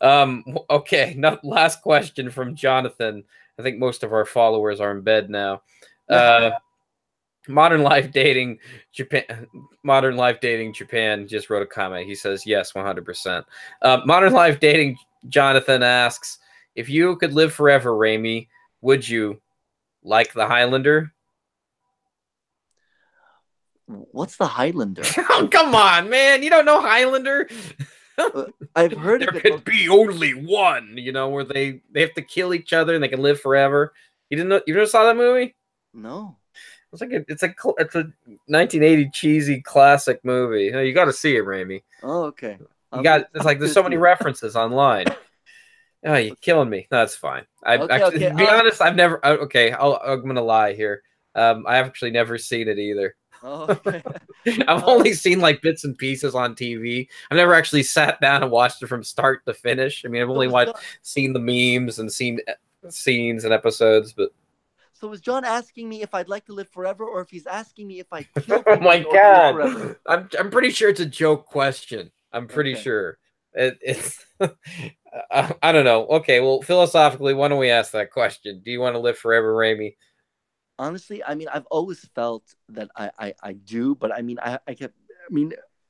okay. Not last question from Jonathan. I think most of our followers are in bed now. Uh, Modern Life Dating Japan. Modern Life Dating Japan just wrote a comment. He says yes, 100%. Modern Life Dating Jonathan asks, if you could live forever, Rayme, would you like the Highlander? What's the Highlander? Oh, come on, man! You don't know Highlander? I've heard There of it. could be only one. Where they have to kill each other and they can live forever. You didn't know? You never saw that movie? No. It's a 1980 cheesy classic movie. You got to see it, Rayme. Oh, okay. There's so many references online. Oh, you're killing me. No, that's fine. Okay. To be honest, I've never. Okay, I'm gonna lie here. I've actually never seen it either. Oh, okay. I've only seen like bits and pieces on TV. I've never actually sat down and watched it from start to finish. I mean, I've only seen the memes and seen scenes and episodes, but. So was John asking me if I'd like to live forever, or if he's asking me if I kill Oh people my in order to live god! forever? I'm pretty sure it's a joke question. I'm pretty sure it's. I don't know. Okay, well, philosophically, why don't we ask that question? Do you want to live forever, Rayme? Honestly, I mean, I've always felt that I do, but I mean, I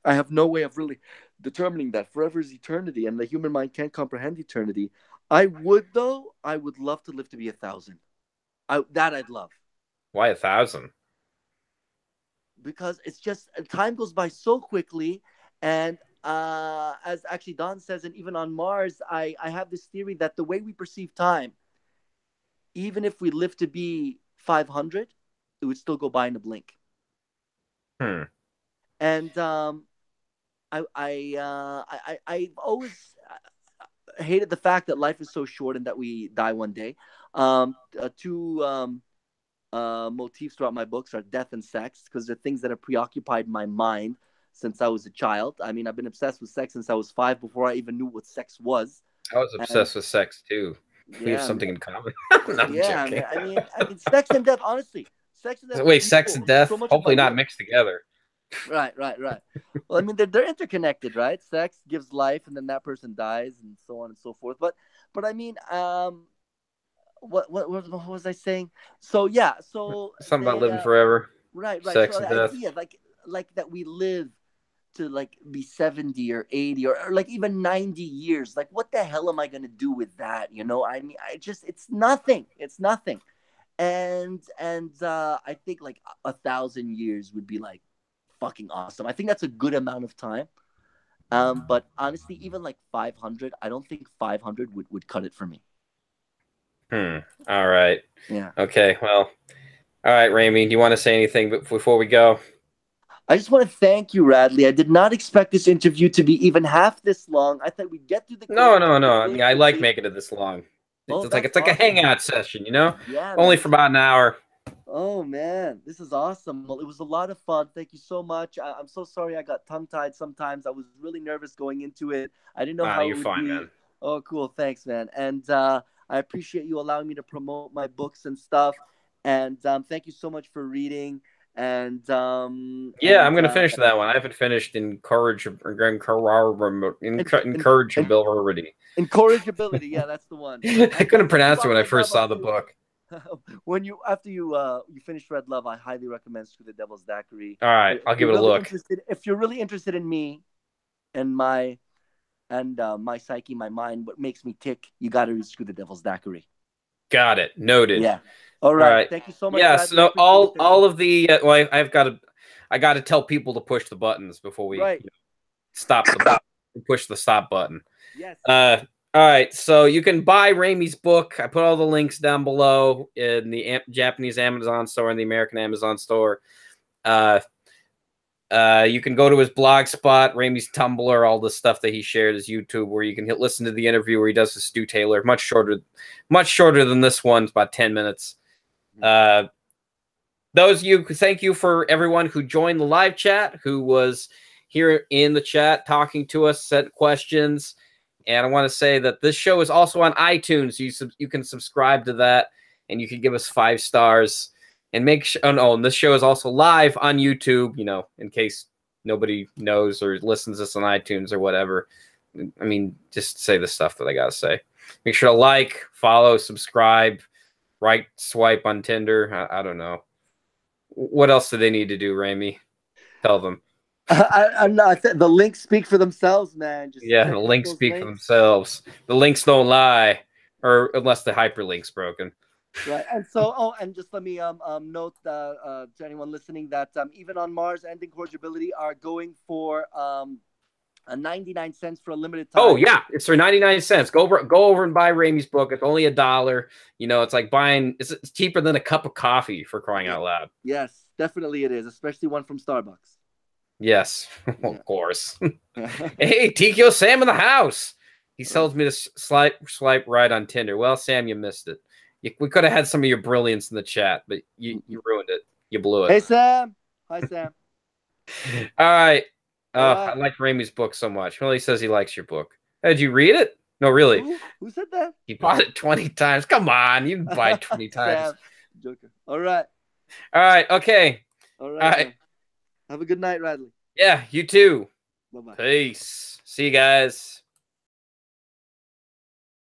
have no way of really determining that. Forever is eternity, and the human mind can't comprehend eternity. I would love to live to be 1,000. I'd love. Why 1,000? Because it's just time goes by so quickly, and as actually Don says, and even on Mars, I have this theory that the way we perceive time, even if we live to be 500, it would still go by in a blink. And I've always hated the fact that life is so short and that we die one day. Two motifs throughout my books are death and sex, because they're things that have preoccupied my mind since I was a child. I mean, I've been obsessed with sex since I was 5, before I even knew what sex was. I was obsessed with sex too. We have something in common. No, yeah, I mean, sex and death. Honestly, sex and death. Wait, sex and death? So hopefully not mixed together. Right. Well, I mean, they're interconnected, right? Sex gives life, and then that person dies, and so on and so forth. But I mean, what was I saying? So yeah, something about living forever. Right. Sex so and the death. idea, like that we live to like be 70 or 80 or like even 90 years. Like, what the hell am I gonna do with that? I mean, it's nothing. It's nothing. And I think like 1,000 years would be like fucking awesome. I think that's a good amount of time. But honestly, even like 500, I don't think 500 would cut it for me. All right. Yeah. Okay. Well. All right, Rayme. Do you want to say anything before we go? I just want to thank you, Radley. I did not expect this interview to be even half this long. I thought we'd get through the. No. I mean, I like making it this long. It's like awesome. A hangout session, Yeah. Only for about an hour. Oh man, this is awesome. Well, it was a lot of fun. Thank you so much. I'm so sorry I got tongue-tied sometimes. I was really nervous going into it. I didn't know how you're it would fine, be. man. Oh, cool. Thanks, man. And I appreciate you allowing me to promote my books and stuff. And thank you so much for reading. And Yeah, I'm gonna finish that one. I haven't finished Incorrigibility. Incorrigibility. Yeah, that's the one. I couldn't pronounce it when I first saw the book. When you after you finish Red Love, I highly recommend Screw the Devil's Daiquiri. All right, I'll give it a look. If you're really interested in me and my psyche, my mind, what makes me tick, you got to read Screw the Devil's Daiquiri. Got it. Noted. Yeah. All right. Thank you so much. Yeah. So all of the well, I got to tell people to push the buttons before we stop push the stop button. Yes. All right. So you can buy Rayme's book. I put all the links down below in the Japanese Amazon store and the American Amazon store. You can go to his blog spot, Rayme's Tumblr, all the stuff that he shared, his YouTube, where you can listen to the interview where he does with Stu Taylor. Much shorter than this one. It's about 10 minutes. Thank you for everyone who joined the live chat, who was here in the chat talking to us, sent questions. And I want to say that this show is also on iTunes. You can subscribe to that, and you can give us 5 stars. And make sure. And this show is also live on YouTube. In case nobody knows or listens to this on iTunes or whatever. I mean, just say the stuff that I gotta say. Make sure to like, follow, subscribe, right swipe on Tinder. I don't know. What else do they need to do, Rayme? Tell them. I'm not. The links speak for themselves, man. The links speak for themselves. The links don't lie, or unless the hyperlink's broken. Right, and so, and just let me note to anyone listening that Even on Mars and Incorrigibility are going for 99 cents for a limited time. Oh yeah, it's for 99 cents. Go over and buy Rayme's book. It's only $1. It's like buying. It's cheaper than a cup of coffee, for crying out loud. Yes, definitely it is, especially one from Starbucks. Yes, of course. Hey, Tikio Sam in the house. He tells me to swipe right on Tinder. Well, Sam, you missed it. We could have had some of your brilliance in the chat, but you ruined it. You blew it. Hey, Sam. Hi, Sam. All right. I like Rayme's book so much. Well, he says he likes your book. Did you read it? No, really. Who said that? He bought it 20 times. Come on. You didn't buy it 20 times. Joker. All right. Okay. All right. Have a good night, Radley. Yeah, you too. Bye-bye. Peace. See you guys.